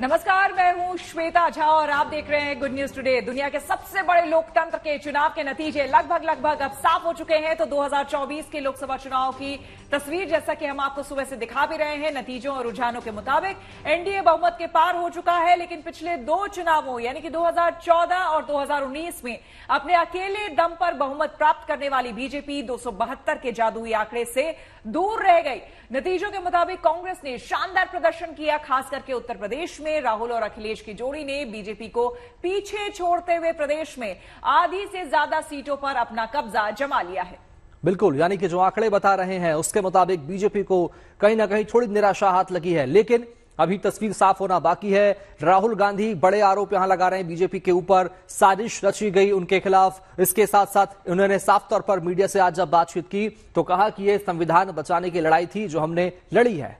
नमस्कार, मैं हूं श्वेता झा और आप देख रहे हैं गुड न्यूज टुडे। दुनिया के सबसे बड़े लोकतंत्र के चुनाव के नतीजे लगभग अब साफ हो चुके हैं। तो 2024 के लोकसभा चुनाव की तस्वीर जैसा कि हम आपको सुबह से दिखा भी रहे हैं, नतीजों और रुझानों के मुताबिक एनडीए बहुमत के पार हो चुका है। लेकिन पिछले दो चुनावों यानी कि 2014 और 2019 में अपने अकेले दम पर बहुमत प्राप्त करने वाली बीजेपी 272 के जादुई आंकड़े से दूर रह गई। नतीजों के मुताबिक कांग्रेस ने शानदार प्रदर्शन किया, खास करके उत्तर प्रदेश में राहुल और अखिलेश की जोड़ी ने बीजेपी को पीछे छोड़ते हुए प्रदेश में आधी से ज्यादा सीटों पर अपना कब्जा जमा लिया है। बिल्कुल, यानी कि जो आंकड़े बता रहे हैं उसके मुताबिक बीजेपी को कहीं ना कहीं थोड़ी निराशा हाथ लगी है, लेकिन अभी तस्वीर साफ होना बाकी है। राहुल गांधी बड़े आरोप यहां लगा रहे हैं बीजेपी के ऊपर, साजिश रची गई उनके खिलाफ। इसके साथ साथ उन्होंने साफ तौर पर मीडिया से आज जब बातचीत की तो कहा कि यह संविधान बचाने की लड़ाई थी जो हमने लड़ी है।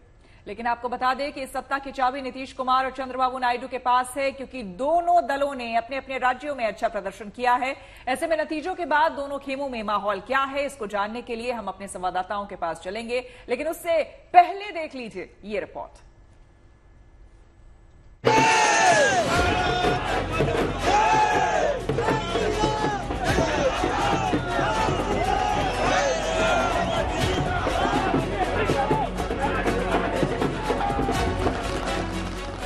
लेकिन आपको बता दें कि इस सत्ता की चाबी नीतीश कुमार और चंद्रबाबू नायडू के पास है, क्योंकि दोनों दलों ने अपने अपने राज्यों में अच्छा प्रदर्शन किया है। ऐसे में नतीजों के बाद दोनों खेमों में माहौल क्या है, इसको जानने के लिए हम अपने संवाददाताओं के पास चलेंगे। लेकिन उससे पहले देख लीजिए ये रिपोर्ट।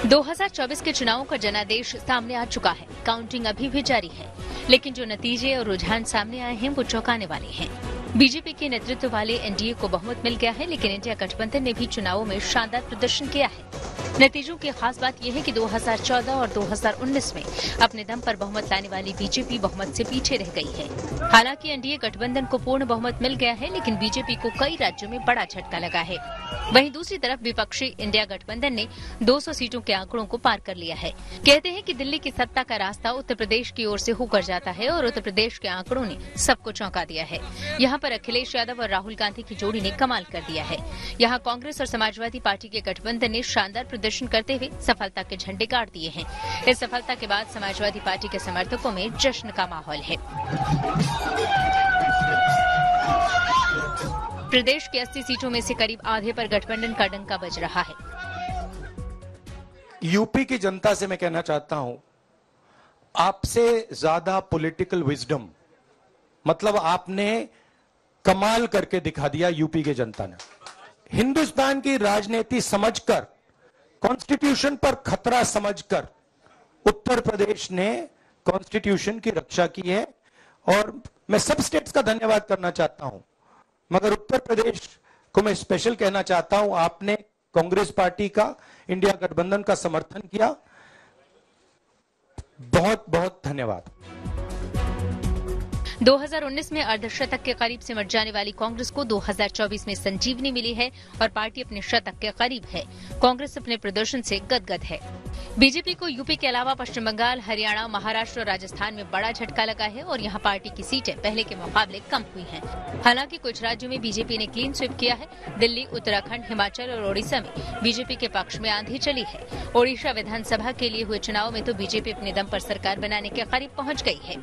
2024 के चुनावों का जनादेश सामने आ चुका है। काउंटिंग अभी भी जारी है, लेकिन जो नतीजे और रुझान सामने आए हैं वो चौंकाने वाले हैं। बीजेपी के नेतृत्व वाले एनडीए को बहुमत मिल गया है, लेकिन इंडिया गठबंधन ने भी चुनावों में शानदार प्रदर्शन किया है। नतीजों की खास बात यह है कि 2014 और 2019 में अपने दम पर बहुमत लाने वाली बीजेपी बहुमत से पीछे रह गई है। हालांकि एनडीए गठबंधन को पूर्ण बहुमत मिल गया है, लेकिन बीजेपी को कई राज्यों में बड़ा झटका लगा है। वहीं दूसरी तरफ विपक्षी इंडिया गठबंधन ने 200 सीटों के आंकड़ों को पार कर लिया है। कहते हैं कि दिल्ली की सत्ता का रास्ता उत्तर प्रदेश की ओर से होकर जाता है और उत्तर प्रदेश के आंकड़ों ने सबको चौंका दिया है। यहाँ पर अखिलेश यादव और राहुल गांधी की जोड़ी ने कमाल कर दिया है। यहाँ कांग्रेस और समाजवादी पार्टी के गठबंधन ने शानदार प्रदर्शन करते हुए सफलता के झंडे गाड़ दिए हैं। इस सफलता के बाद समाजवादी पार्टी के समर्थकों में जश्न का माहौल है। प्रदेश की 80 सीटों में से करीब आधे पर गठबंधन का डंका बज रहा है। यूपी की जनता से मैं कहना चाहता हूं, आपसे ज्यादा पॉलिटिकल विजडम, मतलब आपने कमाल करके दिखा दिया यूपी की जनता ने। हिंदुस्तान की राजनीति समझकर, कॉन्स्टिट्यूशन पर खतरा समझकर उत्तर प्रदेश ने कॉन्स्टिट्यूशन की रक्षा की है। और मैं सब स्टेट्स का धन्यवाद करना चाहता हूं, मगर उत्तर प्रदेश को मैं स्पेशल कहना चाहता हूं, आपने कांग्रेस पार्टी का, इंडिया गठबंधन का समर्थन किया। बहुत बहुत धन्यवाद। 2019 में अर्धशतक के करीब सिमट जाने वाली कांग्रेस को 2024 में संजीवनी मिली है और पार्टी अपने शतक के करीब है। कांग्रेस अपने प्रदर्शन से गदगद है। बीजेपी को यूपी के अलावा पश्चिम बंगाल, हरियाणा, महाराष्ट्र और राजस्थान में बड़ा झटका लगा है और यहां पार्टी की सीटें पहले के मुकाबले कम हुई हैं। हालांकि कुछ राज्यों में बीजेपी ने क्लीन स्वीप किया है। दिल्ली, उत्तराखंड, हिमाचल और ओडिशा में बीजेपी के पक्ष में आंधी चली है। ओडिशा विधानसभा के लिए हुए चुनाव में तो बीजेपी अपने दम पर सरकार बनाने के करीब पहुंच गई है।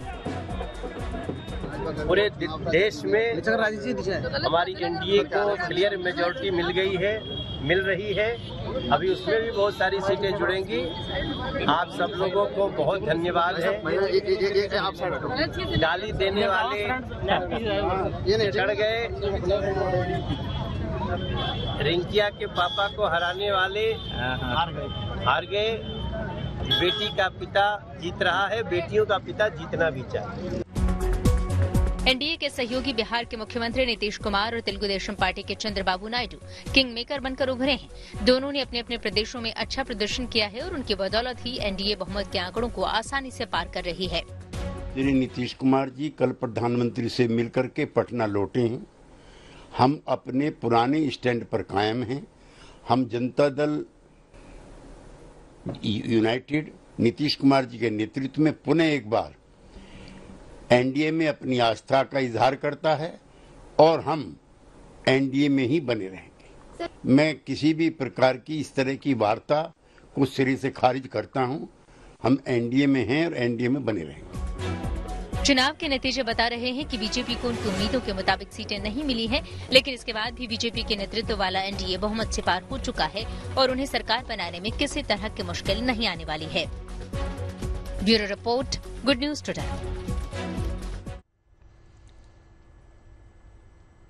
पूरे देश में हमारी एनडीए को क्लियर मेजॉरिटी मिल रही है। अभी उसमें भी बहुत सारी सीटें जुड़ेंगी। आप सब लोगों को बहुत धन्यवाद है। गाली देने वाले चढ़ गए, रिंकिया के पापा को हराने वाले हार गए। बेटी का पिता जीत रहा है, बेटियों का पिता जीतना भी चाहिए। एनडीए के सहयोगी बिहार के मुख्यमंत्री नीतीश कुमार और तेलुगु देशम पार्टी के चंद्रबाबू नायडू किंग मेकर बनकर उभरे हैं। दोनों ने अपने अपने प्रदेशों में अच्छा प्रदर्शन किया है और उनकी बदौलत ही एनडीए बहुमत के आंकड़ों को आसानी से पार कर रही है। नीतीश कुमार जी कल प्रधानमंत्री से मिलकर के पटना लौटे हैं। हम अपने पुराने स्टैंड पर कायम हैं। हम जनता दल यूनाइटेड नीतीश कुमार जी के नेतृत्व में पुनः एक बार एनडीए में अपनी आस्था का इजहार करता है और हम एनडीए में ही बने रहेंगे। मैं किसी भी प्रकार की इस तरह की वार्ता को सिरे से खारिज करता हूं। हम एनडीए में हैं और एनडीए में बने रहेंगे। चुनाव के नतीजे बता रहे हैं कि बीजेपी को उनकी उम्मीदों के मुताबिक सीटें नहीं मिली हैं, लेकिन इसके बाद भी बीजेपी के नेतृत्व वाला एनडीए बहुमत से पार हो चुका है और उन्हें सरकार बनाने में किसी तरह की मुश्किल नहीं आने वाली है। Bureau report, good news today.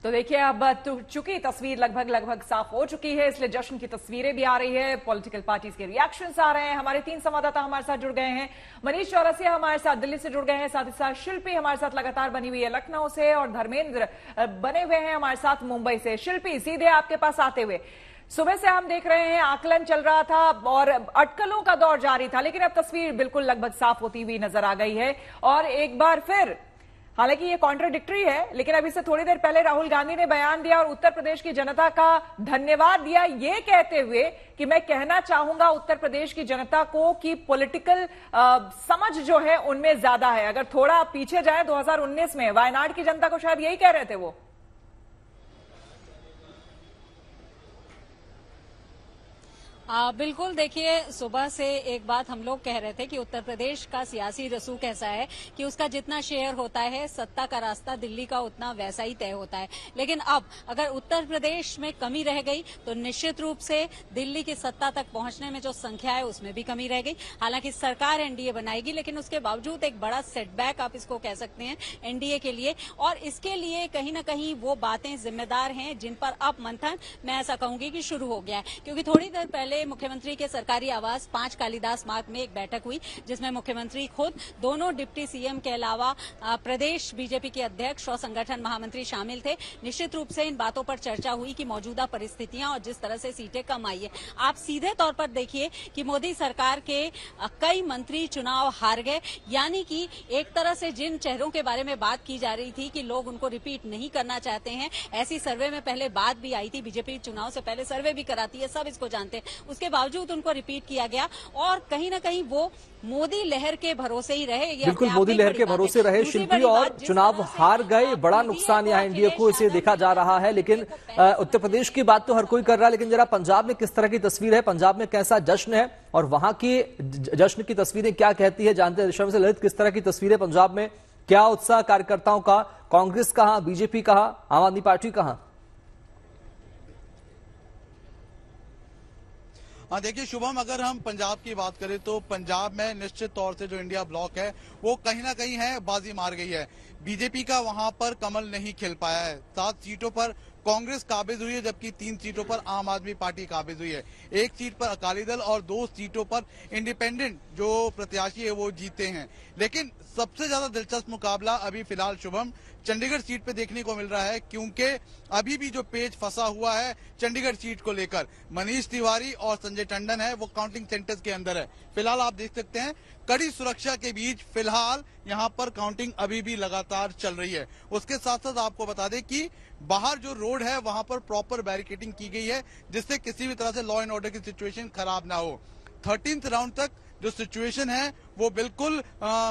तो देखिए, अब चुकी तस्वीर लगभग साफ हो चुकी है, इसलिए जश्न की तस्वीरें भी आ रही है, पॉलिटिकल पार्टीज के रिएक्शंस आ रहे हैं। हमारे 3 संवाददाता हमारे साथ जुड़ गए हैं। मनीष चौरसिया हमारे साथ दिल्ली से जुड़ गए हैं, साथ ही साथ शिल्पी हमारे साथ लगातार बनी हुई है लखनऊ से, और धर्मेंद्र बने हुए हैं हमारे साथ मुंबई से। शिल्पी, सीधे आपके पास आते हुए, सुबह से हम देख रहे हैं आकलन चल रहा था और अटकलों का दौर जारी था, लेकिन अब तस्वीर बिल्कुल लगभग साफ होती हुई नजर आ गई है। और एक बार फिर, हालांकि ये कॉन्ट्राडिक्टरी है, लेकिन अभी से थोड़ी देर पहले राहुल गांधी ने बयान दिया और उत्तर प्रदेश की जनता का धन्यवाद दिया, ये कहते हुए कि मैं कहना चाहूंगा उत्तर प्रदेश की जनता को कि पॉलिटिकल समझ जो है उनमें ज्यादा है। अगर थोड़ा पीछे जाए 2019 में वायनाड की जनता को शायद यही कह रहे थे वो। बिल्कुल, देखिए, सुबह से एक बात हम लोग कह रहे थे कि उत्तर प्रदेश का सियासी रसूख ऐसा है कि उसका जितना शेयर होता है, सत्ता का रास्ता दिल्ली का उतना वैसा ही तय होता है। लेकिन अब अगर उत्तर प्रदेश में कमी रह गई तो निश्चित रूप से दिल्ली की सत्ता तक पहुंचने में जो संख्या है उसमें भी कमी रह गई। हालांकि सरकार एनडीए बनाएगी, लेकिन उसके बावजूद एक बड़ा सेटबैक आप इसको कह सकते हैं एनडीए के लिए, और इसके लिए कहीं ना कहीं वो बातें जिम्मेदार हैं जिन पर अब मंथन, मैं ऐसा कहूंगी कि शुरू हो गया है। क्योंकि थोड़ी देर पहले मुख्यमंत्री के सरकारी आवास 5 कालिदास मार्ग में एक बैठक हुई, जिसमें मुख्यमंत्री खुद, दोनों डिप्टी सीएम के अलावा प्रदेश बीजेपी के अध्यक्ष और संगठन महामंत्री शामिल थे। निश्चित रूप से इन बातों पर चर्चा हुई कि मौजूदा परिस्थितियां और जिस तरह से सीटें कम आई है। आप सीधे तौर पर देखिए कि मोदी सरकार के कई मंत्री चुनाव हार गए, यानी कि एक तरह से जिन चेहरों के बारे में बात की जा रही थी कि लोग उनको रिपीट नहीं करना चाहते हैं, ऐसी सर्वे में पहले बात भी आई थी, बीजेपी चुनाव से पहले सर्वे भी कराती है, सब इसको जानते हैं, उसके बावजूद उनको रिपीट किया गया और कहीं ना कहीं वो मोदी लहर के भरोसे ही रहे। बिल्कुल, मोदी लहर के भरोसे रहे शिल्पी, और चुनाव हार गए, बड़ा नुकसान यहाँ एनडीए को इसे देखा जा रहा है। लेकिन उत्तर प्रदेश की बात तो हर कोई कर रहा है, लेकिन जरा पंजाब में किस तरह की तस्वीर है, पंजाब में कैसा जश्न है और वहां की जश्न की तस्वीरें क्या कहती है, जानते हैं। ललित, किस तरह की तस्वीर है पंजाब में, क्या उत्साह कार्यकर्ताओं का, कांग्रेस कहां, बीजेपी कहां, आम आदमी पार्टी कहां? हाँ, देखिए शुभम, अगर हम पंजाब की बात करें तो पंजाब में निश्चित तौर से जो इंडिया ब्लॉक है वो कहीं ना कहीं है बाजी मार गई है। बीजेपी का वहां पर कमल नहीं खिल पाया है। 7 सीटों पर कांग्रेस काबिज हुई है, जबकि 3 सीटों पर आम आदमी पार्टी काबिज हुई है। 1 सीट पर अकाली दल और 2 सीटों पर इंडिपेंडेंट जो प्रत्याशी है वो जीते हैं। लेकिन सबसे ज्यादा दिलचस्प मुकाबला अभी फिलहाल शुभम चंडीगढ़ सीट पे देखने को मिल रहा है, क्योंकि अभी भी जो पेच फंसा हुआ है चंडीगढ़ सीट को लेकर, मनीष तिवारी और संजय टंडन है वो काउंटिंग सेंटर्स के अंदर है। फिलहाल आप देख सकते हैं कड़ी सुरक्षा के बीच फिलहाल यहाँ पर काउंटिंग अभी भी लगातार चल रही है। उसके साथ साथ आपको बता दें कि बाहर जो रोड है वहां पर प्रॉपर बैरिकेडिंग की गई है, जिससे किसी भी तरह से लॉ एंड ऑर्डर की सिचुएशन खराब ना हो। 13th राउंड तक जो सिचुएशन है वो बिल्कुल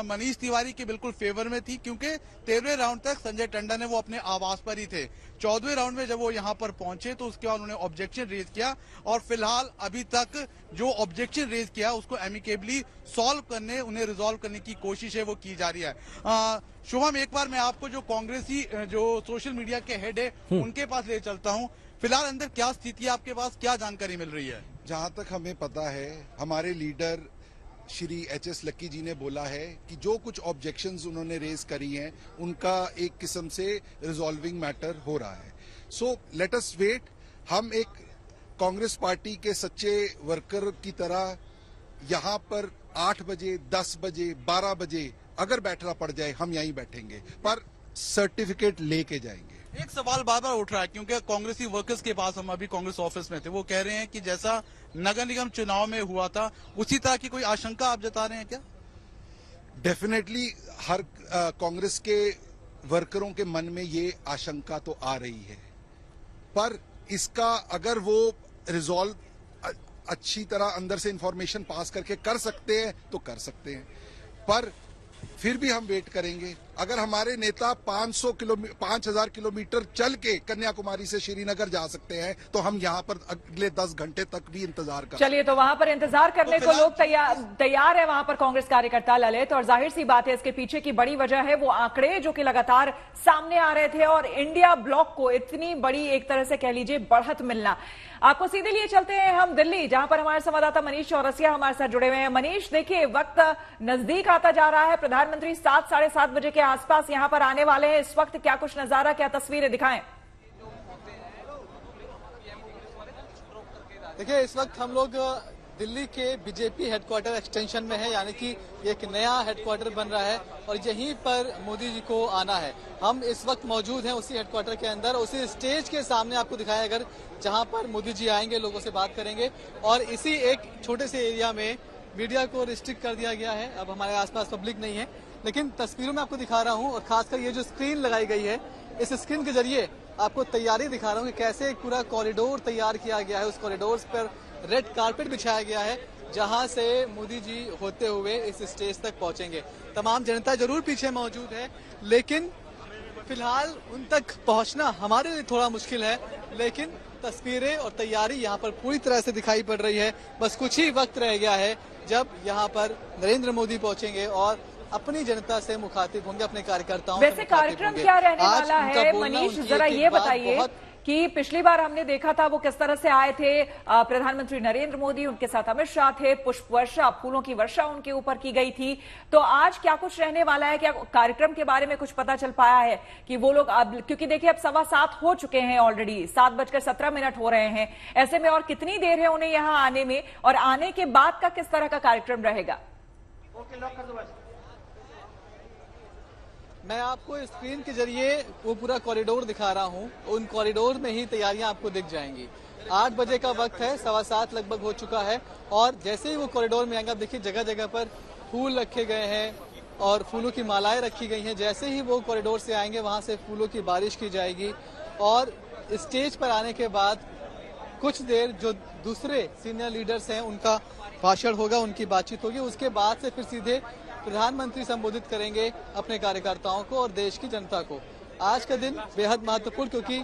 मनीष तिवारी के बिल्कुल फेवर में थी, क्योंकि 13वें राउंड तक संजय टंडन है वो अपने आवास पर ही थे। 14वें राउंड में जब वो यहाँ पर पहुंचे तो उसके बाद उन्होंने ऑब्जेक्शन रेज किया और फिलहाल अभी तक जो ऑब्जेक्शन रेज किया उसको एमिकेबली सॉल्व करने, उन्हें रिजॉल्व करने की कोशिश है वो की जा रही है। शुभम, एक बार मैं आपको जो कांग्रेसी जो सोशल मीडिया के हेड है उनके पास ले चलता हूँ। फिलहाल अंदर क्या स्थिति है, आपके पास क्या जानकारी मिल रही है? जहां तक हमें पता है, हमारे लीडर श्री एच.एस. लक्की जी ने बोला है कि जो कुछ ऑब्जेक्शंस उन्होंने रेज करी हैं उनका एक किस्म से रिजॉल्विंग मैटर हो रहा है। So let us wait. हम एक कांग्रेस पार्टी के सच्चे वर्कर की तरह यहाँ पर 8 बजे, 10 बजे, 12 बजे अगर बैठना पड़ जाए हम यहीं बैठेंगे, पर सर्टिफिकेट लेके जाएंगे। एक सवाल बार बार उठ रहा है, क्योंकि कांग्रेसी वर्कर्स के पास, हम अभी कांग्रेस ऑफिस में थे, वो कह रहे हैं कि जैसा नगर निगम चुनाव में हुआ था उसी तरह की कोई आशंका आप जता रहे हैं क्या? डेफिनेटली हर कांग्रेस के वर्करों के मन में ये आशंका तो आ रही है, पर इसका अगर वो रिजॉल्व अच्छी तरह अंदर से इंफॉर्मेशन पास करके कर सकते हैं तो कर सकते हैं, पर फिर भी हम वेट करेंगे। अगर हमारे नेता 5,000 किलोमीटर चल के कन्याकुमारी से श्रीनगर जा सकते हैं तो हम यहाँ पर अगले 10 घंटे तक भी इंतजार कर। चलिए, तो वहां पर इंतजार करने को लोग तैयार है वहां पर कांग्रेस कार्यकर्ता ललित, और जाहिर सी बात है इसके पीछे की बड़ी वजह है वो आंकड़े जो कि लगातार सामने आ रहे थे और इंडिया ब्लॉक को इतनी बड़ी एक तरह से कह लीजिए बढ़त मिलना। आपको सीधे लिए चलते हैं हम दिल्ली, जहां पर हमारे संवाददाता मनीष चौरसिया हमारे साथ जुड़े हुए हैं। मनीष, देखिए वक्त नजदीक आता जा रहा है, प्रधानमंत्री 7 साढ़े 7 बजे के आसपास यहां पर आने वाले हैं। इस वक्त क्या कुछ नजारा, क्या तस्वीरें दिखाएं? देखिए, इस वक्त हम लोग दिल्ली के बीजेपी हेडक्वार्टर एक्सटेंशन में है, यानी कि एक नया हेडक्वार्टर बन रहा है और यहीं पर मोदी जी को आना है। हम इस वक्त मौजूद हैं उसी हेडक्वार्टर के अंदर, उसी स्टेज के सामने आपको दिखाया अगर जहां पर मोदी जी आएंगे, लोगों से बात करेंगे। और इसी एक छोटे से एरिया में मीडिया को रिस्ट्रिक्ट कर दिया गया है, अब हमारे आसपास पब्लिक नहीं है, लेकिन तस्वीरों में आपको दिखा रहा हूँ। और खासकर ये जो स्क्रीन लगाई गई है, इस स्क्रीन के जरिए आपको तैयारी दिखा रहा हूँ कि कैसे एक पूरा कॉरिडोर तैयार किया गया है। उस कॉरिडोर पर रेड कारपेट बिछाया गया है, जहां से मोदी जी होते हुए इस स्टेज तक पहुंचेंगे। तमाम जनता जरूर पीछे मौजूद है, लेकिन फिलहाल उन तक पहुंचना हमारे लिए थोड़ा मुश्किल है, लेकिन तस्वीरें और तैयारी यहां पर पूरी तरह से दिखाई पड़ रही है। बस कुछ ही वक्त रह गया है जब यहां पर नरेंद्र मोदी पहुंचेंगे और अपनी जनता से मुखातिब होंगे, अपने कार्यकर्ताओं। वैसे कार्यक्रम क्या रहने वाला है मनीष, जरा ये बताइए कि पिछली बार हमने देखा था वो किस तरह से आए थे प्रधानमंत्री नरेंद्र मोदी, उनके साथ अमित शाह थे, पुष्प वर्षा, फूलों की वर्षा उनके ऊपर की गई थी। तो आज क्या कुछ रहने वाला है, क्या कार्यक्रम के बारे में कुछ पता चल पाया है कि वो लोग अब, क्योंकि देखिए अब 7:15 हो चुके हैं ऑलरेडी, 7:17 हो रहे हैं, ऐसे में और कितनी देर है उन्हें यहाँ आने में, और आने के बाद का किस तरह का कार्यक्रम रहेगा? मैं आपको स्क्रीन के जरिए वो पूरा कॉरिडोर दिखा रहा हूँ, उन कॉरिडोर में ही तैयारियां आपको दिख जाएंगी। 8 बजे का वक्त है, 7:15 लगभग हो चुका है, और जैसे ही वो कॉरिडोर में आएंगे, आप देखिए जगह जगह पर फूल रखे गए हैं और फूलों की मालाएं रखी गई हैं। जैसे ही वो कॉरिडोर से आएंगे, वहां से फूलों की बारिश की जाएगी और स्टेज पर आने के बाद कुछ देर जो दूसरे सीनियर लीडर्स हैं उनका भाषण होगा, उनकी बातचीत होगी। उसके बाद से फिर सीधे प्रधानमंत्री संबोधित करेंगे अपने कार्यकर्ताओं को और देश की जनता को। आज का दिन बेहद महत्वपूर्ण, क्योंकि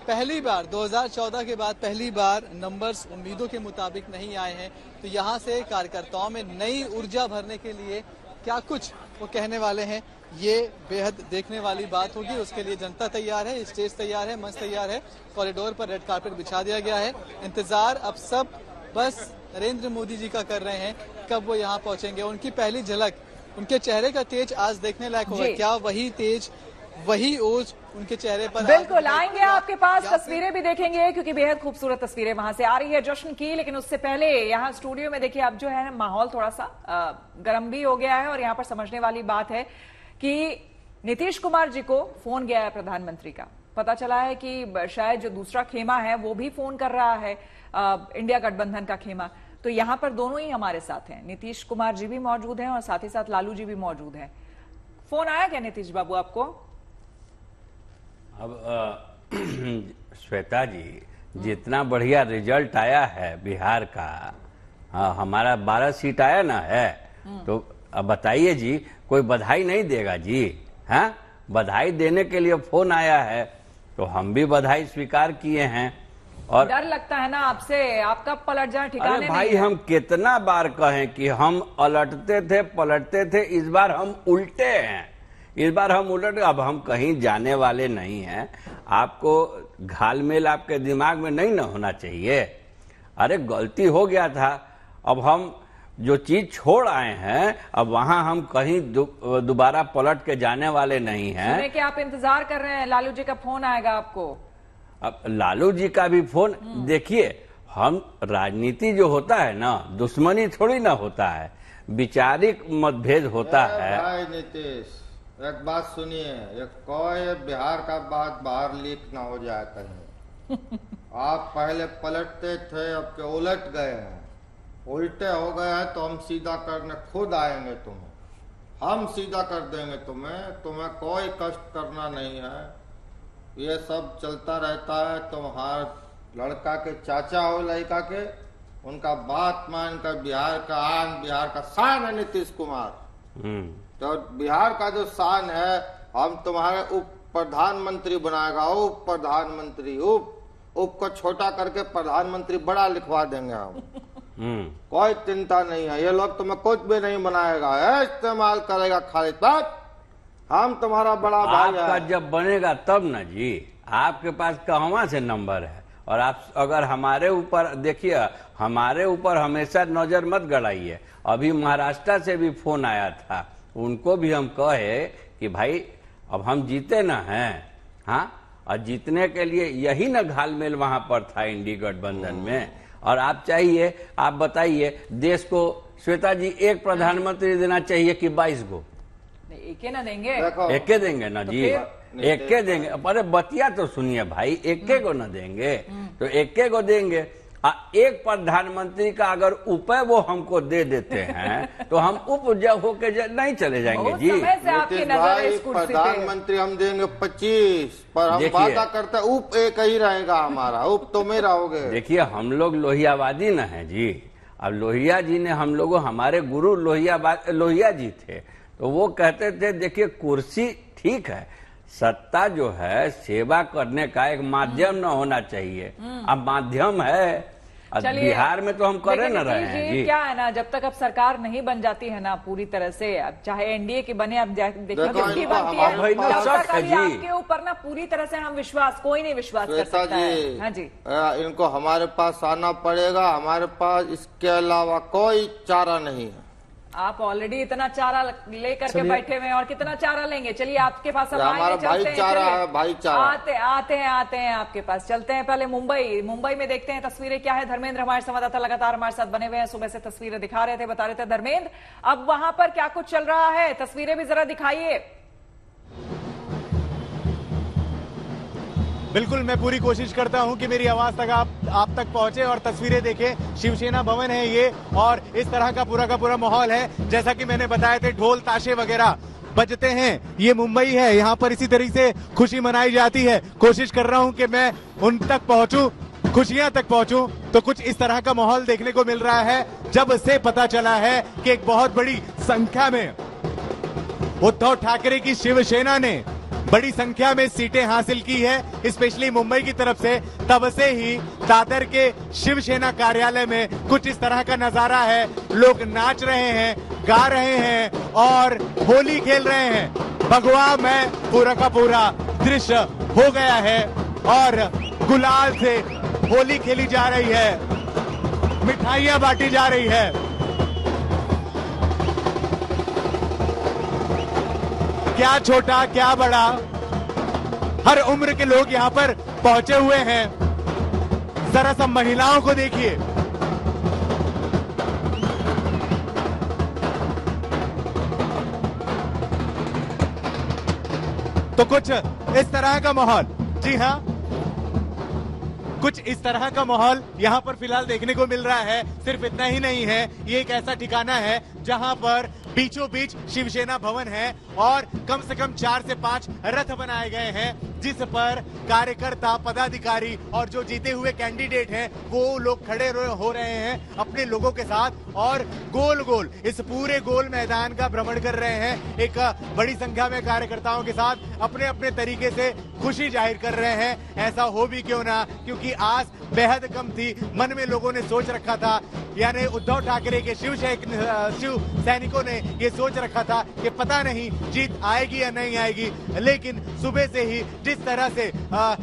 पहली बार 2014 के बाद पहली बार नंबर्स उम्मीदों के मुताबिक नहीं आए हैं। तो यहाँ से कार्यकर्ताओं में नई ऊर्जा भरने के लिए क्या कुछ वो कहने वाले हैं, ये बेहद देखने वाली बात होगी। उसके लिए जनता तैयार है, स्टेज तैयार है, मंच तैयार है, कॉरिडोर पर रेड कारपेट बिछा दिया गया है। इंतजार अब सब बस नरेंद्र मोदी जी का कर रहे हैं, कब वो यहाँ पहुंचेंगे। उनकी पहली झलक, उनके चेहरे का तेज आज देखने लायक होगा। क्या वही तेज, वही ओज उनके चेहरे पर? बिल्कुल आएंगे आपके पास, तस्वीरें भी देखेंगे क्योंकि बेहद खूबसूरत तस्वीरें वहां से आ रही है जश्न की। लेकिन उससे पहले यहाँ स्टूडियो में देखिए अब जो है माहौल थोड़ा सा गर्म भी हो गया है, और यहाँ पर समझने वाली बात है कि नीतीश कुमार जी को फोन गया है प्रधानमंत्री का। पता चला है कि शायद जो दूसरा खेमा है वो भी फोन कर रहा है, इंडिया गठबंधन का खेमा। तो यहाँ पर दोनों ही हमारे साथ हैं, नीतीश कुमार जी भी मौजूद हैं और साथ ही साथ लालू जी भी मौजूद हैं। फोन आया क्या नीतीश बाबू आपको? अब श्वेता जी, जितना बढ़िया रिजल्ट आया है बिहार का, हमारा 12 सीट आया ना है, तो अब बताइए जी, कोई बधाई नहीं देगा जी? हाँ, बधाई देने के लिए फोन आया है तो हम भी बधाई स्वीकार किए हैं। और डर लगता है ना आपसे, आप कब पलट जाए ठिकाने नहीं है। भाई हम कितना बार कहें कि हम पलटते थे पलटते थे, इस बार हम उल्टे हैं, इस बार हम उलट। अब हम कहीं जाने वाले नहीं हैं, आपको घालमेल आपके दिमाग में नहीं ना होना चाहिए। अरे गलती हो गया था, अब हम जो चीज छोड़ आए हैं, अब वहां हम कहीं दोबारा पलट के जाने वाले नहीं हैं। सुने कि आप इंतजार कर रहे हैं, लालू जी का फोन आएगा आपको। अब लालू जी का भी फोन, देखिए हम राजनीति जो होता है ना, दुश्मनी थोड़ी ना होता है, विचारिक मतभेद होता है। भाई नीतीश, एक बात सुनिए, कोई बिहार का बात बाहर लीक ना हो जाए कहीं। आप पहले पलटते थे, अब के उलट गए हैं, उल्टे हो गए हैं, तो हम सीधा करने खुद आएंगे तुम्हें, हम सीधा कर देंगे तुम्हें कोई कष्ट करना नहीं है। ये सब चलता रहता है, तुम्हार लड़का के चाचा हो लड़का के, उनका बात मानकर बिहार का आन, बिहार का शान है नीतीश कुमार। तो बिहार का जो शान है हम तुम्हारे उप प्रधानमंत्री बनाएगा, उप प्रधानमंत्री, उप को छोटा करके प्रधानमंत्री बड़ा लिखवा देंगे हम। कोई चिंता नहीं है, ये लोग तुम्हें कुछ भी नहीं बनाएगा, इस्तेमाल करेगा खाली तब। हम तुम्हारा बड़ा भाई है। आपका जब बनेगा तब ना जी, आपके पास कहाँ से नंबर है। और आप अगर हमारे ऊपर देखिए, हमारे ऊपर हमेशा नजर मत गड़ाइए। अभी महाराष्ट्र से भी फोन आया था, उनको भी हम कहे कि भाई अब हम जीते ना हैं, हाँ, और जीतने के लिए यही ना घालमेल वहां पर था इंडी गठबंधन में। और आप चाहिए, आप बताइए, देश को श्वेता जी एक प्रधानमंत्री देना चाहिए कि 22 को? एके ना देंगे, एके देंगे ना जी, एके देंगे। अरे बतिया तो सुनिए भाई, एके को न देंगे तो एके को देंगे। एक प्रधानमंत्री का अगर उप वो हमको दे देते हैं तो हम उप होके नहीं चले जाएंगे जी। प्रधानमंत्री हम देंगे 25, पर हम वादा करते उप एक ही रहेगा हमारा, उप तो मेरा रहोगे। देखिए हम लोग लोहियावादी न है जी। अब लोहिया जी ने हम लोगों, हमारे गुरु लोहिया जी थे, तो वो कहते थे देखिए कुर्सी ठीक है, सत्ता जो है सेवा करने का एक माध्यम न होना चाहिए। अब माध्यम है, बिहार में तो हम करे न रहे हैं जी। क्या है ना, जब तक अब सरकार नहीं बन जाती है ना पूरी तरह से, अब चाहे एनडीए की बने, अब देखो किसकी बनती है, आपके ऊपर ना पूरी तरह से हम विश्वास, कोई नहीं विश्वास कर सकता है। हाँ जी, इनको हमारे पास आना पड़ेगा, हमारे पास इसके अलावा कोई चारा नहीं है। आप ऑलरेडी इतना चारा लेकर के बैठे हुए हैं, और कितना चारा लेंगे? चलिए आपके पास हमारा भाईचारा है, भाईचारा। आते हैं आपके पास। चलते हैं पहले मुंबई में देखते हैं तस्वीरें क्या है। धर्मेंद्र हमारे संवाददाता लगातार हमारे साथ बने हुए हैं, सुबह से तस्वीरें दिखा रहे थे, बता रहे थे। धर्मेंद्र, अब वहां पर क्या कुछ चल रहा है, तस्वीरें भी जरा दिखाइए। बिल्कुल, मैं पूरी कोशिश करता हूं कि मेरी आवाज तक आप तक पहुंचे और तस्वीरें देखें। शिवसेना भवन है ये, और इस तरह का पूरा माहौल है। जैसा कि मैंने बताया थे, ढोल ताशे वगैरह बजते हैं। ये मुंबई है, यहाँ पर इसी तरीके से खुशी मनाई जाती है। कोशिश कर रहा हूं कि मैं उन तक पहुंचूं, खुशियां तक पहुंचूं। तो कुछ इस तरह का माहौल देखने को मिल रहा है, जब से पता चला है कि एक बहुत बड़ी संख्या में उद्धव ठाकरे की शिवसेना ने बड़ी संख्या में सीटें हासिल की है, स्पेशली मुंबई की तरफ से। तब से ही दादर के शिवसेना कार्यालय में कुछ इस तरह का नजारा है। लोग नाच रहे हैं, गा रहे हैं और होली खेल रहे हैं। भगवा में पूरा का पूरा दृश्य हो गया है और गुलाल से होली खेली जा रही है, मिठाइयां बांटी जा रही है। क्या छोटा क्या बड़ा, हर उम्र के लोग यहां पर पहुंचे हुए हैं। जरा सा महिलाओं को देखिए, तो कुछ इस तरह का माहौल, जी हां, कुछ इस तरह का माहौल यहां पर फिलहाल देखने को मिल रहा है। सिर्फ इतना ही नहीं है, ये एक ऐसा ठिकाना है जहां पर बीचों बीच शिवसेना भवन है और कम से कम 4 से 5 रथ बनाए गए हैं, जिस पर कार्यकर्ता, पदाधिकारी और जो जीते हुए कैंडिडेट हैं वो लोग खड़े हो रहे हैं अपने लोगों के साथ और गोल गोल इस पूरे गोल मैदान का भ्रमण कर रहे हैं। एक बड़ी संख्या में कार्यकर्ताओं के साथ अपने अपने तरीके से खुशी जाहिर कर रहे हैं। ऐसा हो भी क्यों ना, क्योंकि आस बेहद कम थी। मन में लोगों ने सोच रखा था, यानी उद्धव ठाकरे के शिव सैनिकों ने ये सोच रखा था कि पता नहीं जीत आएगी या नहीं आएगी, लेकिन सुबह से ही जिस तरह से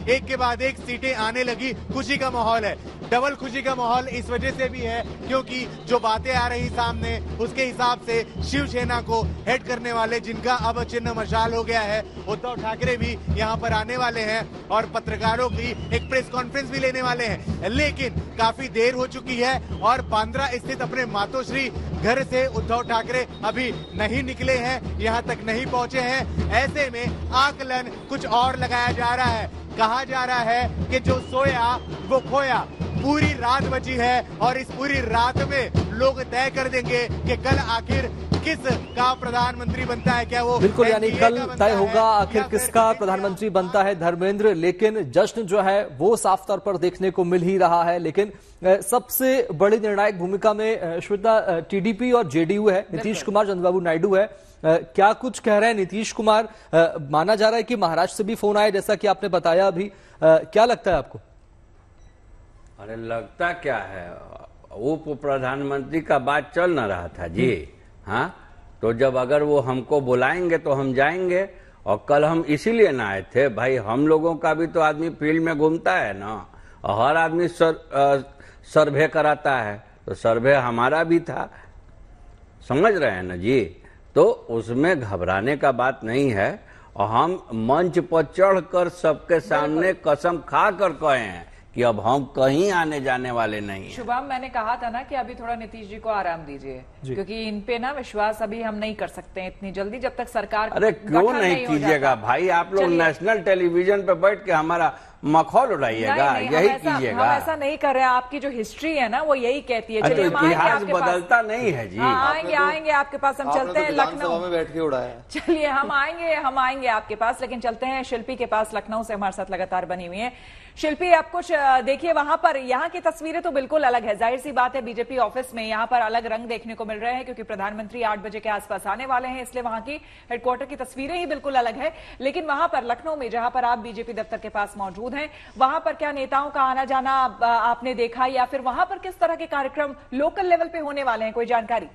एक के बाद एक सीटें आने लगी, खुशी का माहौल है। डबल खुशी का माहौल इस वजह से भी है क्योंकि जो बातें आ रही सामने, उसके हिसाब से शिवसेना को हेड करने वाले, जिनका अब चिन्ह मशाल हो गया है, उद्धव ठाकरे भी यहाँ पर आने वाले हैं और पत्रकारों की एक प्रेस कॉन्फ्रेंस भी लेने वाले हैं। लेकिन काफी देर हो चुकी है और बांद्रा स्थित अपने मातोश्री घर से उद्धव ठाकरे अभी नहीं निकले हैं, यहाँ तक नहीं पहुंचे हैं। ऐसे में आकलन कुछ और लगाया जा रहा है। कहा जा रहा है कि जो सोया वो खोया। पूरी रात बची है और इस पूरी रात में लोग तय कर देंगे कि कल आखिर किस का प्रधानमंत्री बनता है। क्या वो बिल्कुल, यानी कल तय होगा आखिर किसका प्रधानमंत्री बनता है धर्मेंद्र। लेकिन जश्न जो है वो साफ तौर पर देखने को मिल ही रहा है। लेकिन सबसे बड़ी निर्णायक भूमिका में श्वेता टीडीपी और जेडीयू है, नीतीश कुमार, चंद्रबाबू नायडू है। क्या कुछ कह रहे हैं नीतीश कुमार? माना जा रहा है कि महाराष्ट्र से भी फोन आया, जैसा कि आपने बताया अभी। क्या लगता है आपको? अरे लगता क्या है, उप प्रधानमंत्री का बात चल ना रहा था जी। हाँ, तो जब अगर वो हमको बुलाएंगे तो हम जाएंगे। और कल हम इसीलिए ना आए थे भाई, हम लोगों का भी तो आदमी फील्ड में घूमता है ना, और हर आदमी सर्वे कराता है, तो सर्वे हमारा भी था, समझ रहे हैं ना जी। तो उसमें घबराने का बात नहीं है, और हम मंच पर चढ़कर सबके सामने कसम खा कर कहे हैं कि अब हम कहीं आने जाने वाले नहीं हैं। शुभम, मैंने कहा था ना कि अभी थोड़ा नीतीश जी को आराम दीजिए, क्योंकि इन पे ना विश्वास अभी हम नहीं कर सकते हैं इतनी जल्दी, जब तक सरकार अरे क्यों नहीं कीजिएगा भाई, आप लोग नेशनल टेलीविजन पे बैठ के हमारा मखौल उड़ाइएगा, यही कीजिएगा। हम ऐसा नहीं कर रहे हैं, आपकी जो हिस्ट्री है ना वो यही कहती है। चलिए, इतिहास बदलता नहीं है जी। आएंगे आपके पास, हम चलते हैं लखनऊ में बैठ के उड़ाया। चलिए हम आएंगे आपके पास, लेकिन चलते हैं शिल्पी के पास। लखनऊ से हमारे साथ लगातार बनी हुई है शिल्पी। आप कुछ देखिए वहां पर, यहाँ की तस्वीरें तो बिल्कुल अलग है, जाहिर सी बात है। बीजेपी ऑफिस में यहाँ पर अलग रंग देखने को मिल रहे हैं, क्योंकि प्रधानमंत्री 8 बजे के आसपास आने वाले हैं, इसलिए वहां की हेडक्वार्टर की तस्वीरें ही बिल्कुल अलग है। लेकिन वहां पर लखनऊ में, जहां पर आप बीजेपी दफ्तर के पास मौजूद हैं, वहां पर क्या नेताओं का आना जाना आपने देखा, या फिर वहां पर किस तरह के कार्यक्रम लोकल लेवल पे होने वाले हैं, कोई जानकारी?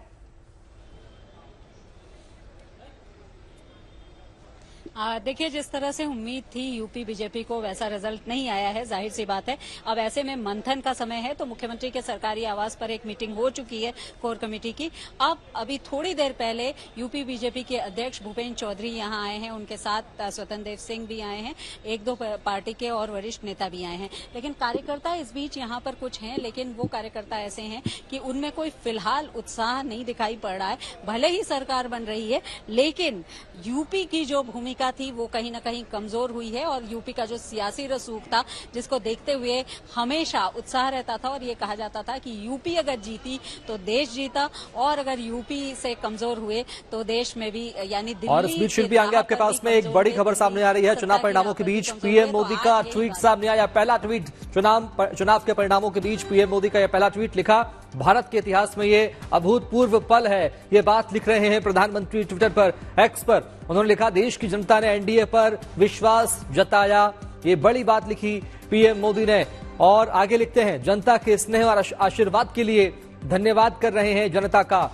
देखिए, जिस तरह से उम्मीद थी यूपी बीजेपी को, वैसा रिजल्ट नहीं आया है, जाहिर सी बात है। अब ऐसे में मंथन का समय है, तो मुख्यमंत्री के सरकारी आवास पर एक मीटिंग हो चुकी है कोर कमेटी की। अब अभी थोड़ी देर पहले यूपी बीजेपी के अध्यक्ष भूपेन्द्र चौधरी यहां आए हैं, उनके साथ स्वतंत्र देव सिंह भी आए हैं, एक दो पार्टी के और वरिष्ठ नेता भी आए हैं। लेकिन कार्यकर्ता इस बीच यहाँ पर कुछ हैं, लेकिन वो कार्यकर्ता ऐसे हैं कि उनमें कोई फिलहाल उत्साह नहीं दिखाई पड़ रहा है। भले ही सरकार बन रही है, लेकिन यूपी की जो भूमिका थी वो कहीं ना कहीं कमजोर हुई है, और यूपी का जो सियासी रसूख था, जिसको देखते हुए हमेशा उत्साह रहता था, और ये कहा जाता था कि यूपी अगर जीती तो देश जीता, और अगर यूपी से कमजोर हुए तो देश में भी, यानी दिल्ली। और इस बीच शिल्पी आगे आपके पास में एक बड़ी खबर सामने आ रही है। चुनाव परिणामों के बीच पीएम मोदी का ट्वीट सामने आया, पहला ट्वीट। चुनाव के परिणामों के बीच पीएम मोदी का यह पहला ट्वीट लिखा, भारत के इतिहास में ये अभूतपूर्व पल है। ये बात लिख रहे हैं प्रधानमंत्री ट्विटर पर, एक्स पर। उन्होंने लिखा, देश की जनता ने एनडीए पर विश्वास जताया। ये बड़ी बात लिखी पीएम मोदी ने, और आगे लिखते हैं, जनता के स्नेह और आशीर्वाद के लिए धन्यवाद कर रहे हैं जनता का।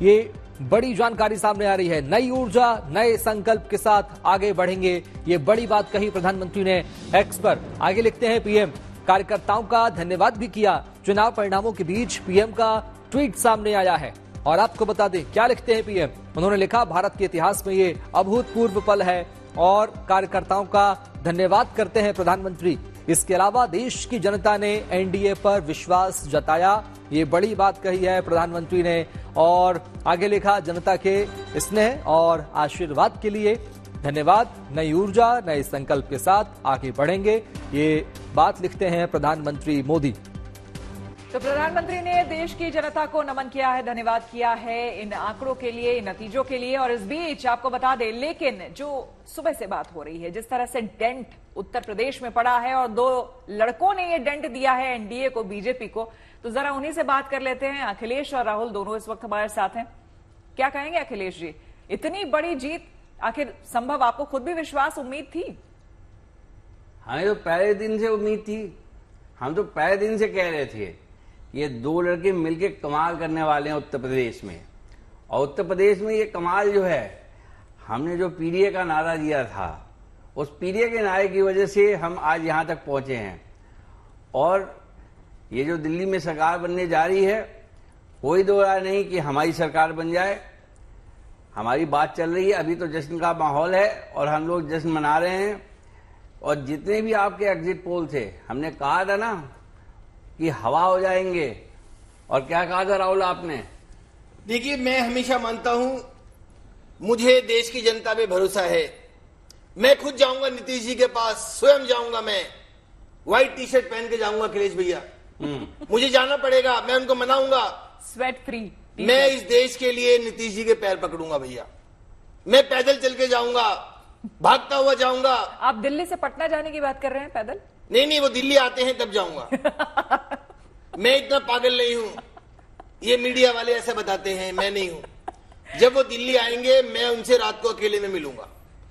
ये बड़ी जानकारी सामने आ रही है। नई ऊर्जा, नए संकल्प के साथ आगे बढ़ेंगे, ये बड़ी बात कही प्रधानमंत्री ने एक्स पर। आगे लिखते हैं, पीएम कार्यकर्ताओं का धन्यवाद भी किया। चुनाव परिणामों के बीच पीएम का ट्वीट सामने आया है, और आपको बता दें क्या लिखते हैं पीएम। उन्होंने लिखा, भारत के इतिहास में ये अभूतपूर्व पल है, और कार्यकर्ताओं का धन्यवाद करते हैं प्रधानमंत्री। इसके अलावा देश की जनता ने एनडीए पर विश्वास जताया, ये बड़ी बात कही है प्रधानमंत्री ने। और आगे लिखा, जनता के स्नेह और आशीर्वाद के लिए धन्यवाद, नई ऊर्जा, नए संकल्प के साथ आगे बढ़ेंगे, ये बात लिखते हैं प्रधानमंत्री मोदी। तो प्रधानमंत्री ने देश की जनता को नमन किया है, धन्यवाद किया है इन आंकड़ों के लिए, इन नतीजों के लिए। और इस बीच आपको बता दें, लेकिन जो सुबह से बात हो रही है, जिस तरह से डेंट उत्तर प्रदेश में पड़ा है, और 2 लड़कों ने ये डेंट दिया है एनडीए को, बीजेपी को, तो जरा उन्हीं से बात कर लेते हैं। अखिलेश और राहुल दोनों इस वक्त हमारे साथ हैं। क्या कहेंगे अखिलेश जी, इतनी बड़ी जीत आखिर संभव? आपको खुद भी विश्वास, उम्मीद थी? हमें तो पहले दिन से उम्मीद थी, हम तो पहले दिन से कह रहे थे ये 2 लड़के मिलके कमाल करने वाले हैं उत्तर प्रदेश में। और उत्तर प्रदेश में ये कमाल जो है, हमने जो पीडीए का नारा दिया था, उस पीडीए के नारे की वजह से हम आज यहां तक पहुंचे हैं। और ये जो दिल्ली में सरकार बनने जा रही है, कोई दो राय नहीं कि हमारी सरकार बन जाए। हमारी बात चल रही है, अभी तो जश्न का माहौल है और हम लोग जश्न मना रहे हैं। और जितने भी आपके एग्जिट पोल थे, हमने कहा था ना कि हवा हो जाएंगे, और क्या कहा था राहुल आपने? देखिए, मैं हमेशा मानता हूं, मुझे देश की जनता पे भरोसा है। मैं खुद जाऊंगा नीतीश जी के पास, स्वयं जाऊंगा, मैं व्हाइट टी शर्ट पहन के जाऊंगा अखिलेश भैया। मुझे जाना पड़ेगा, मैं उनको मनाऊंगा, स्वेट फ्री। मैं इस देश के लिए नीतीश जी के पैर पकड़ूंगा भैया। मैं पैदल चल के जाऊंगा, भागता हुआ जाऊंगा। आप दिल्ली से पटना जाने की बात कर रहे हैं पैदल? नहीं, वो दिल्ली आते हैं तब जाऊंगा। मैं इतना पागल नहीं हूं, ये मीडिया वाले ऐसा बताते हैं, मैं नहीं हूं। जब वो दिल्ली आएंगे मैं उनसे रात को अकेले में मिलूंगा,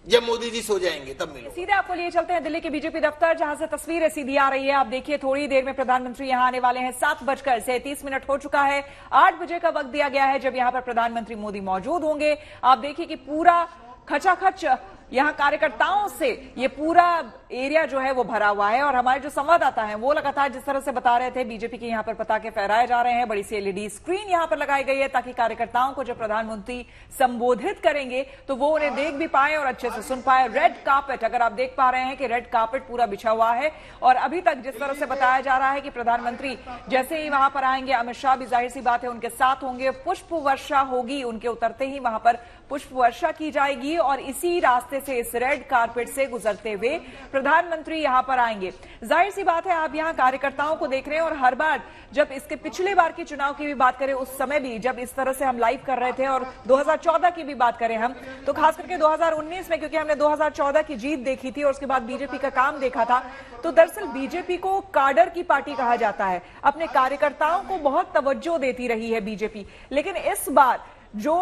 जब मोदी जी सो जाएंगे तब मिलूंगा। सीधे आपको लिए चलते हैं दिल्ली के बीजेपी दफ्तर, जहां से तस्वीरें सीधी आ रही है। आप देखिए थोड़ी देर में प्रधानमंत्री यहां आने वाले हैं। 7:37 हो चुका है। 8 बजे का वक्त दिया गया है जब यहां पर प्रधानमंत्री मोदी मौजूद होंगे। आप देखिए कि पूरा खचाखच यहां कार्यकर्ताओं से ये पूरा एरिया जो है वो भरा हुआ है। और हमारे जो संवाददाता हैं वो लगातार जिस तरह से बता रहे थे, बीजेपी के यहां पर पताके फहराए जा रहे हैं, बड़ी सी एलईडी स्क्रीन यहां पर लगाई गई है ताकि कार्यकर्ताओं को जब प्रधानमंत्री संबोधित करेंगे तो वो उन्हें देख भी पाए और अच्छे से सुन पाए। रेड कार्पेट, अगर आप देख पा रहे हैं कि रेड कार्पेट पूरा बिछा हुआ है। और अभी तक जिस तरह से बताया जा रहा है कि प्रधानमंत्री जैसे ही वहां पर आएंगे, अमित शाह भी जाहिर सी बात है उनके साथ होंगे, पुष्प वर्षा होगी, उनके उतरते ही वहां पर पुष्प वर्षा की जाएगी और इसी रास्ते से, इस रेड कार्पेट से गुजरते हुए प्रधानमंत्री यहां पर आएंगे। जाहिर सी बात है आप यहां कार्यकर्ताओं को देख रहे हैं। और हर बार जब इसके पिछले बार के चुनाव की भी बात करें, उस समय भी जब इस तरह से हम लाइव कर रहे थे, और 2014 की भी बात करें हम, तो खास करके 2019 में, क्योंकि हमने 2014 की जीत देखी थी और उसके बाद बीजेपी का काम देखा था, तो दरअसल बीजेपी को काडर की पार्टी कहा जाता है। अपने कार्यकर्ताओं को बहुत तवज्जो देती रही है बीजेपी। लेकिन इस बार जो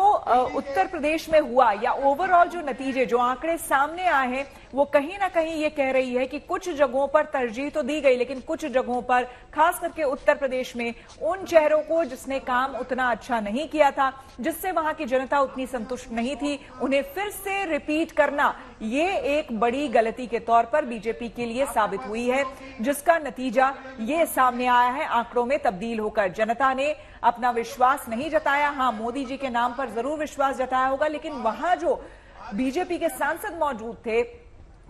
उत्तर प्रदेश में हुआ, या ओवरऑल जो नतीजे, जो आंकड़े सामने आए हैं, वो कहीं ना कहीं ये कह रही है कि कुछ जगहों पर तरजीह तो दी गई, लेकिन कुछ जगहों पर, खास करके उत्तर प्रदेश में, उन चेहरों को जिसने काम उतना अच्छा नहीं किया था, जिससे वहां की जनता उतनी संतुष्ट नहीं थी, उन्हें फिर से रिपीट करना, ये एक बड़ी गलती के तौर पर बीजेपी के लिए साबित हुई है, जिसका नतीजा ये सामने आया है आंकड़ों में तब्दील होकर। जनता ने अपना विश्वास नहीं जताया। हां, मोदी जी के नाम पर जरूर विश्वास जताया होगा, लेकिन वहां जो बीजेपी के सांसद मौजूद थे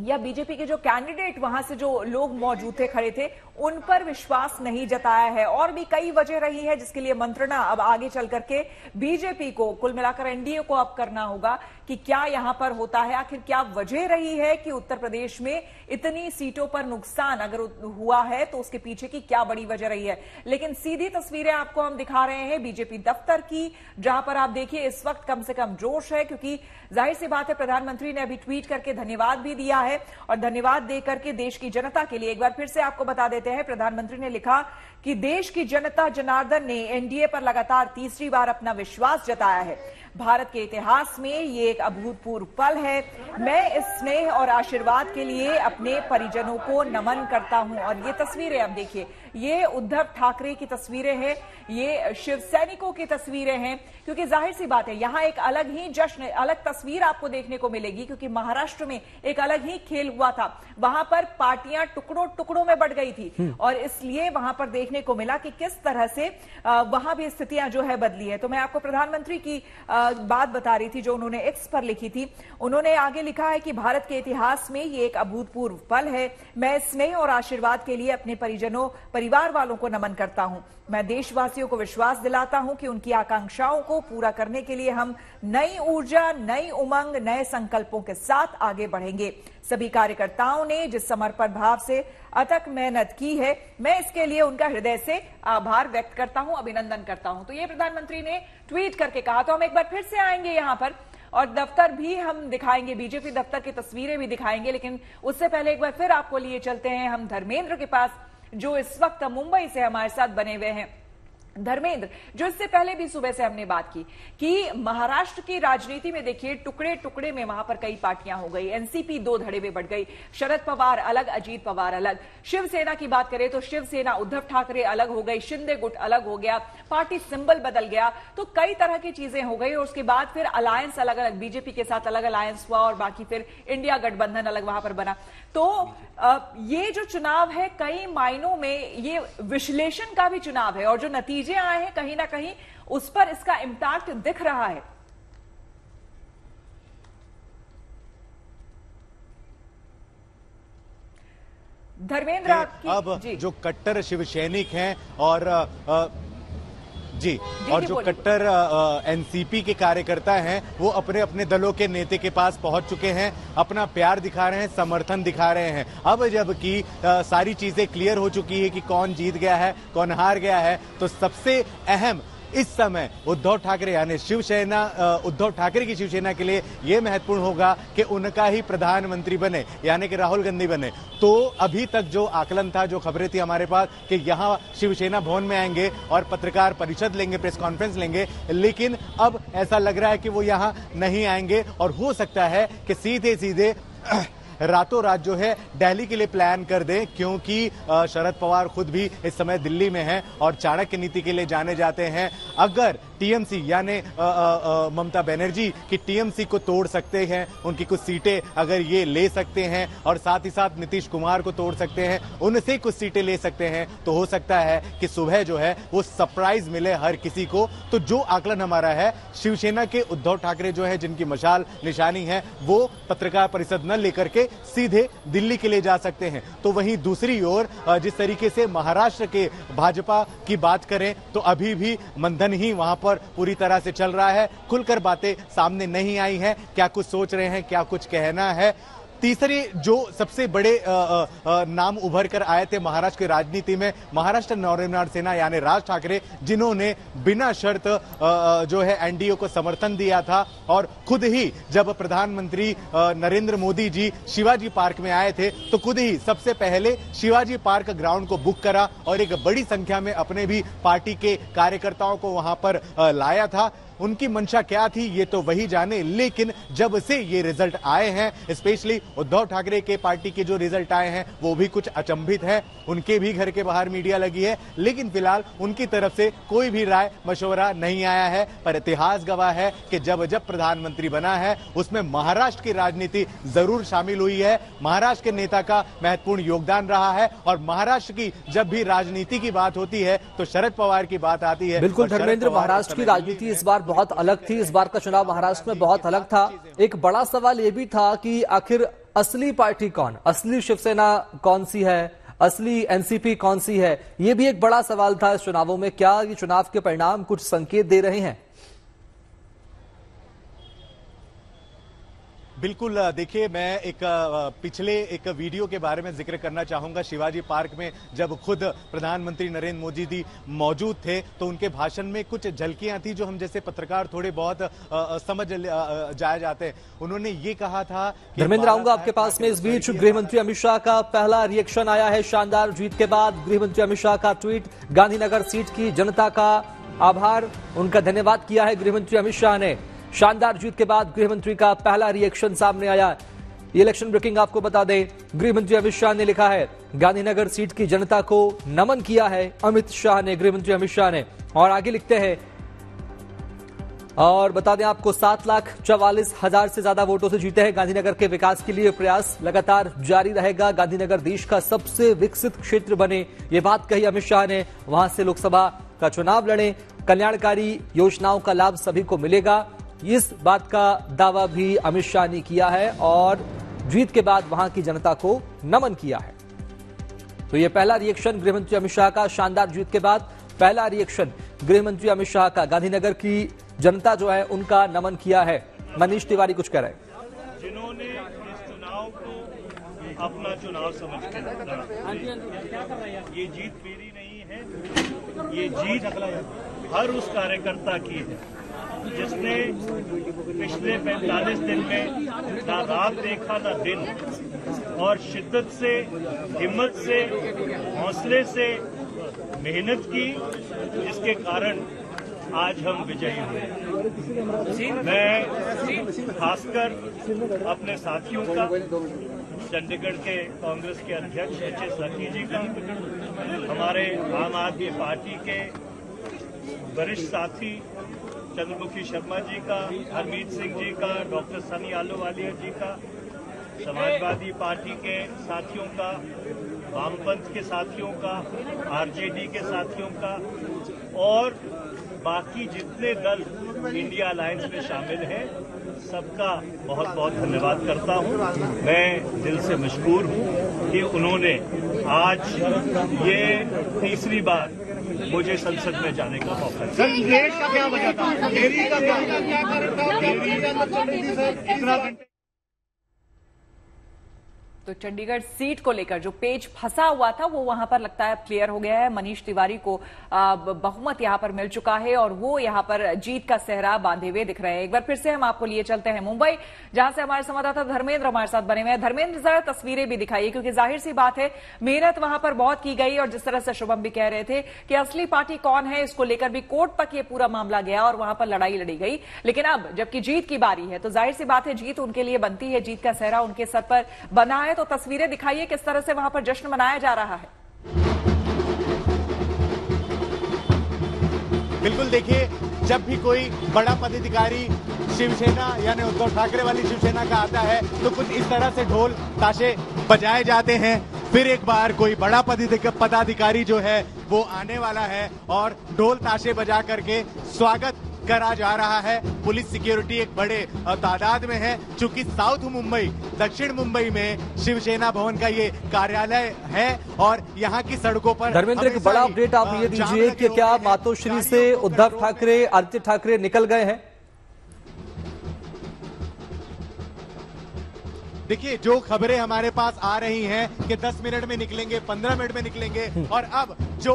या बीजेपी के जो कैंडिडेट, वहां से जो लोग मौजूद थे, खड़े थे, उन पर विश्वास नहीं जताया है। और भी कई वजह रही है जिसके लिए मंत्रणा अब आगे चल करके बीजेपी को, कुल मिलाकर एनडीए को अब करना होगा कि क्या यहां पर होता है, आखिर क्या वजह रही है कि उत्तर प्रदेश में इतनी सीटों पर नुकसान अगर हुआ है तो उसके पीछे की क्या बड़ी वजह रही है। लेकिन सीधी तस्वीरें आपको हम दिखा रहे हैं बीजेपी दफ्तर की, जहां पर आप देखिए इस वक्त कम से कम जोश है, क्योंकि जाहिर सी बात है प्रधानमंत्री ने अभी ट्वीट करके धन्यवाद भी दिया है। और धन्यवाद देकर के देश की जनता के लिए एक बार फिर से आपको बता देते हैं, प्रधानमंत्री ने लिखा कि देश की जनता जनार्दन ने एनडीए पर लगातार तीसरी बार अपना विश्वास जताया है। भारत के इतिहास में ये एक अभूतपूर्व पल है। मैं इस स्नेह और आशीर्वाद के लिए अपने परिजनों को नमन करता हूं। और ये तस्वीरें अब देखिए, ये उद्धव ठाकरे की तस्वीरें हैं, ये शिव सैनिकों की तस्वीरें हैं, क्योंकि जाहिर सी बात है यहां एक अलग ही जश्न, अलग तस्वीर आपको देखने को मिलेगी, क्योंकि महाराष्ट्र में एक अलग ही खेल हुआ था। वहां पर पार्टियां टुकड़ों टुकड़ों में बढ़ गई थी और इसलिए वहां पर देखने को मिला कि किस तरह से वहां भी स्थितियां जो है बदली है। तो मैं आपको प्रधानमंत्री की बात बता रही थी जो उन्होंने एक्स पर लिखी थी। उन्होंने आगे लिखा है कि भारत के इतिहास में ये एक अभूतपूर्व पल है। मैं स्नेह और आशीर्वाद के लिए अपने परिजनों, परिवार वालों को नमन करता हूं। मैं देशवासियों को विश्वास दिलाता हूं कि उनकी आकांक्षाओं को पूरा करने के लिए हम नई ऊर्जा, नई उमंग, नए संकल्पों के साथ आगे बढ़ेंगे। सभी कार्यकर्ताओं ने जिस समर्पण भाव से अथक मेहनत की है, मैं इसके लिए उनका हृदय से आभार व्यक्त करता हूं, अभिनंदन करता हूं। तो ये प्रधानमंत्री ने ट्वीट करके कहा। तो हम एक बार फिर से आएंगे यहां पर और दफ्तर भी हम दिखाएंगे, बीजेपी दफ्तर की तस्वीरें भी दिखाएंगे, लेकिन उससे पहले एक बार फिर आपको लिए चलते हैं हम धर्मेंद्र के पास, जो इस वक्त मुंबई से हमारे साथ बने हुए हैं। धर्मेंद्र, जो इससे पहले भी सुबह से हमने बात की कि महाराष्ट्र की राजनीति में देखिए टुकड़े टुकड़े में वहां पर कई पार्टियां हो गई, एनसीपी दो धड़े में बढ़ गई, शरद पवार अलग, अजीत पवार अलग। शिवसेना की बात करें तो शिवसेना, उद्धव ठाकरे अलग हो गई, शिंदे गुट अलग हो गया, पार्टी सिंबल बदल गया, तो कई तरह की चीजें हो गई। और उसके बाद फिर अलायंस अलग अलग, बीजेपी के साथ अलग अलायंस हुआ और बाकी फिर इंडिया गठबंधन अलग वहां पर बना। तो ये जो चुनाव है कई मायनों में ये विश्लेषण का भी चुनाव है और जो नतीजे आए हैं कहीं ना कहीं उस पर इसका इम्पैक्ट दिख रहा है। धर्मेंद्र, अब जो कट्टर शिवसैनिक हैं और और जो कट्टर एनसीपी के कार्यकर्ता हैं वो अपने अपने दलों के नेता के पास पहुंच चुके हैं, अपना प्यार दिखा रहे हैं, समर्थन दिखा रहे हैं। अब जबकि सारी चीजें क्लियर हो चुकी है कि कौन जीत गया है, कौन हार गया है, तो सबसे अहम इस समय उद्धव ठाकरे यानी शिवसेना, उद्धव ठाकरे की शिवसेना के लिए यह महत्वपूर्ण होगा कि उनका ही प्रधानमंत्री बने, यानी कि राहुल गांधी बने। तो अभी तक जो आकलन था, जो खबरें थी हमारे पास कि यहां शिवसेना भवन में आएंगे और पत्रकार परिषद लेंगे, प्रेस कॉन्फ्रेंस लेंगे, लेकिन अब ऐसा लग रहा है कि वो यहां नहीं आएंगे और हो सकता है कि सीधे सीधे रातों रात जो है दिल्ली के लिए प्लान कर दें, क्योंकि शरद पवार खुद भी इस समय दिल्ली में हैं और चाणक्य नीति के लिए जाने जाते हैं। अगर टीएमसी यानी ममता बनर्जी की टीएमसी को तोड़ सकते हैं, उनकी कुछ सीटें अगर ये ले सकते हैं और साथ ही साथ नीतीश कुमार को तोड़ सकते हैं, उनसे कुछ सीटें ले सकते हैं, तो हो सकता है कि सुबह जो है वो सरप्राइज मिले हर किसी को। तो जो आकलन हमारा है, शिवसेना के उद्धव ठाकरे जो है, जिनकी मशाल निशानी है, वो पत्रकार परिषद न लेकर के सीधे दिल्ली के लिए जा सकते हैं। तो वहीं दूसरी ओर जिस तरीके से महाराष्ट्र के भाजपा की बात करें तो अभी भी मंथन ही वहां पर पूरी तरह से चल रहा है, खुलकर बातें सामने नहीं आई हैं, क्या कुछ सोच रहे हैं, क्या कुछ कहना है। तीसरे जो सबसे बड़े नाम उभर कर आए थे महाराष्ट्र की राजनीति में, महाराष्ट्र नवनिर्माण सेना यानी राज ठाकरे, जिन्होंने बिना शर्त जो है एनडीए को समर्थन दिया था और खुद ही जब प्रधानमंत्री नरेंद्र मोदी जी शिवाजी पार्क में आए थे तो खुद ही सबसे पहले शिवाजी पार्क ग्राउंड को बुक करा और एक बड़ी संख्या में अपने भी पार्टी के कार्यकर्ताओं को वहां पर लाया था। उनकी मंशा क्या थी ये तो वही जाने, लेकिन जब से ये रिजल्ट आए हैं, स्पेशली उद्धव ठाकरे के पार्टी के जो रिजल्ट आए हैं वो भी कुछ अचंभित है। उनके भी घर के बाहर मीडिया लगी है, लेकिन फिलहाल उनकी तरफ से कोई भी राय मशवरा नहीं आया है। पर इतिहास गवाह है कि जब जब प्रधानमंत्री बना है उसमें महाराष्ट्र की राजनीति जरूर शामिल हुई है, महाराष्ट्र के नेता का महत्वपूर्ण योगदान रहा है और महाराष्ट्र की जब भी राजनीति की बात होती है तो शरद पवार की बात आती है। बिल्कुल धर्मेंद्र, महाराष्ट्र की राजनीति इस बार बहुत अलग थी, इस बार का चुनाव महाराष्ट्र में बहुत अलग था। एक बड़ा सवाल यह भी था कि आखिर असली पार्टी कौन, असली शिवसेना कौन सी है, असली एनसीपी कौन सी है, यह भी एक बड़ा सवाल था इस चुनावों में। क्या ये चुनाव के परिणाम कुछ संकेत दे रहे हैं? बिल्कुल, देखिए मैं एक पिछले एक वीडियो के बारे में जिक्र करना चाहूंगा। शिवाजी पार्क में जब खुद प्रधानमंत्री नरेंद्र मोदी जी मौजूद थे तो उनके भाषण में कुछ झलकियां थी जो हम जैसे पत्रकार थोड़े बहुत समझ जाते हैं। उन्होंने ये कहा था, धर्मेंद्र आऊंगा आपके पास में। इस बीच गृहमंत्री अमित शाह का पहला रिएक्शन आया है शानदार जीत के बाद। गृहमंत्री अमित शाह का ट्वीट, गांधीनगर सीट की जनता का आभार, उनका धन्यवाद किया है गृहमंत्री अमित शाह ने। शानदार जीत के बाद गृहमंत्री का पहला रिएक्शन सामने आया। इलेक्शन ब्रेकिंग आपको बता दें, गृहमंत्री अमित शाह ने लिखा है, गांधीनगर सीट की जनता को नमन किया है अमित शाह ने, गृहमंत्री अमित शाह ने। और आगे लिखते हैं और बता दें आपको, 7,44,000 से ज्यादा वोटों से जीते हैं। गांधीनगर के विकास के लिए प्रयास लगातार जारी रहेगा, गांधीनगर देश का सबसे विकसित क्षेत्र बने, ये बात कही अमित शाह ने। वहां से लोकसभा का चुनाव लड़े, कल्याणकारी योजनाओं का लाभ सभी को मिलेगा, इस बात का दावा भी अमित शाह ने किया है और जीत के बाद वहां की जनता को नमन किया है। तो यह पहला रिएक्शन गृहमंत्री अमित शाह का, शानदार जीत के बाद पहला रिएक्शन गृहमंत्री अमित शाह का। गांधीनगर की जनता जो है उनका नमन किया है। मनीष तिवारी कुछ कह रहे हैं। जिन्होंने इस चुनाव को अपना चुनाव समझ के ये जीत मेरी नहीं है, ये जीत हर उस कार्यकर्ता की है जिसने पिछले 45 दिन में ना रात देखा ना दिन, और शिद्दत से, हिम्मत से, हौसले से मेहनत की, जिसके कारण आज हम विजयी हुए। मैं खासकर अपने साथियों का, चंडीगढ़ के कांग्रेस के अध्यक्ष एचएस लक्की जी का, हमारे आम आदमी पार्टी के वरिष्ठ साथी चंद्रमुखी शर्मा जी का, हरमीत सिंह जी का, डॉक्टर सनी आलूवालिया जी का, समाजवादी पार्टी के साथियों का, वामपंथ के साथियों का, आरजेडी के साथियों का और बाकी जितने दल इंडिया अलायंस में शामिल हैं, सबका बहुत बहुत धन्यवाद करता हूं। मैं दिल से मशकूर हूं कि उन्होंने आज ये तीसरी बार मुझे संसद में जाने का मौका दिया। सर, देश का क्या वजह था? देरी का क्या कारण था? तो चंडीगढ़ सीट को लेकर जो पेच फंसा हुआ था वो वहां पर लगता है क्लियर हो गया है। मनीष तिवारी को बहुमत यहां पर मिल चुका है और वो यहां पर जीत का सेहरा बांधे हुए दिख रहे हैं। एक बार फिर से हम आपको लिए चलते हैं मुंबई, जहां से हमारे संवाददाता धर्मेंद्र हमारे साथ बने हुए हैं। धर्मेंद्र, जरा तस्वीरें भी दिखाइए, क्योंकि जाहिर सी बात है मेहनत वहां पर बहुत की गई और जिस तरह से शुभम भी कह रहे थे कि असली पार्टी कौन है इसको लेकर भी कोर्ट तक ये पूरा मामला गया और वहां पर लड़ाई लड़ी गई। लेकिन अब जबकि जीत की बारी है तो जाहिर सी बात है जीत उनके लिए बनती है, जीत का सेहरा उनके सर पर बना है। तो तस्वीरें दिखाइए किस तरह से वहां पर जश्न मनाया जा रहा है। बिल्कुल, देखिए, जब भी कोई बड़ा पदाधिकारी शिवसेना यानी उद्धव ठाकरे वाली शिवसेना का आता है तो कुछ इस तरह से ढोल ताशे बजाए जाते हैं। फिर एक बार कोई बड़ा पदाधिकारी जो है वो आने वाला है और ढोल ताशे बजा करके स्वागत करा जा रहा है। पुलिस सिक्योरिटी एक बड़े तादाद में है, चूंकि साउथ मुंबई, दक्षिण मुंबई में शिवसेना भवन का ये कार्यालय है और यहाँ की सड़कों पर धर्मेंद्र, एक बड़ा अपडेट आप ये दीजिए कि क्या मातोश्री से उद्धव ठाकरे, आदित्य ठाकरे निकल गए हैं? देखिए, जो खबरें हमारे पास आ रही हैं कि 10 मिनट में निकलेंगे, 15 मिनट में निकलेंगे और अब जो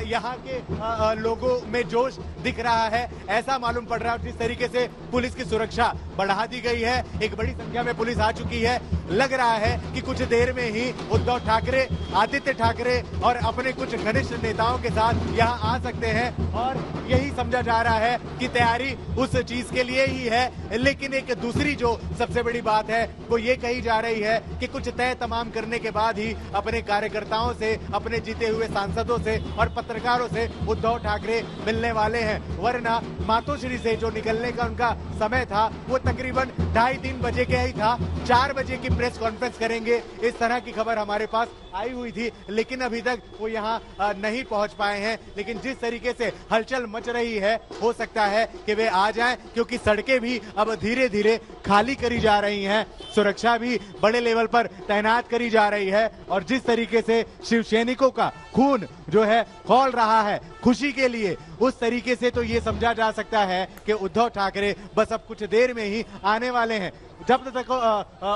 यहाँ के लोगों में जोश दिख रहा है, ऐसा मालूम पड़ रहा है। जिस तरीके से पुलिस की सुरक्षा बढ़ा दी गई है, एक बड़ी संख्या में पुलिस आ चुकी है। लग रहा है कि कुछ देर में ही उद्धव ठाकरे, आदित्य ठाकरे और अपने कुछ घनिष्ठ नेताओं के साथ यहाँ आ सकते हैं और यही समझा जा रहा है कि तैयारी उस चीज के लिए ही है। लेकिन एक दूसरी जो सबसे बड़ी बात है वो ये कही जा रही है कि कुछ तय तमाम करने के बाद ही अपने कार्यकर्ताओं से, अपने जीते हुए सांसदों से और पत्रकारों से उद्धव ठाकरे मिलने वाले हैं। वरना मातोश्री से जो निकलने का उनका समय था वो तकरीबन 2:30-3 बजे के ही था। 4 बजे की प्रेस कॉन्फ्रेंस करेंगे, इस तरह की खबर हमारे पास आई हुई थी, लेकिन अभी तक वो यहाँ नहीं पहुंच पाए हैं। लेकिन जिस तरीके से हलचल मच रही है, हो सकता है कि वे आ जाएं, क्योंकि सड़कें भी अब धीरे धीरे खाली करी जा रही हैं, सुरक्षा भी बड़े लेवल पर तैनात करी जा रही है और जिस तरीके से शिवसैनिकों का खून जो है खौल रहा है खुशी के लिए, उस तरीके से तो ये समझा जा सकता है कि उद्धव ठाकरे बस अब कुछ देर में ही आने वाले हैं। जब तक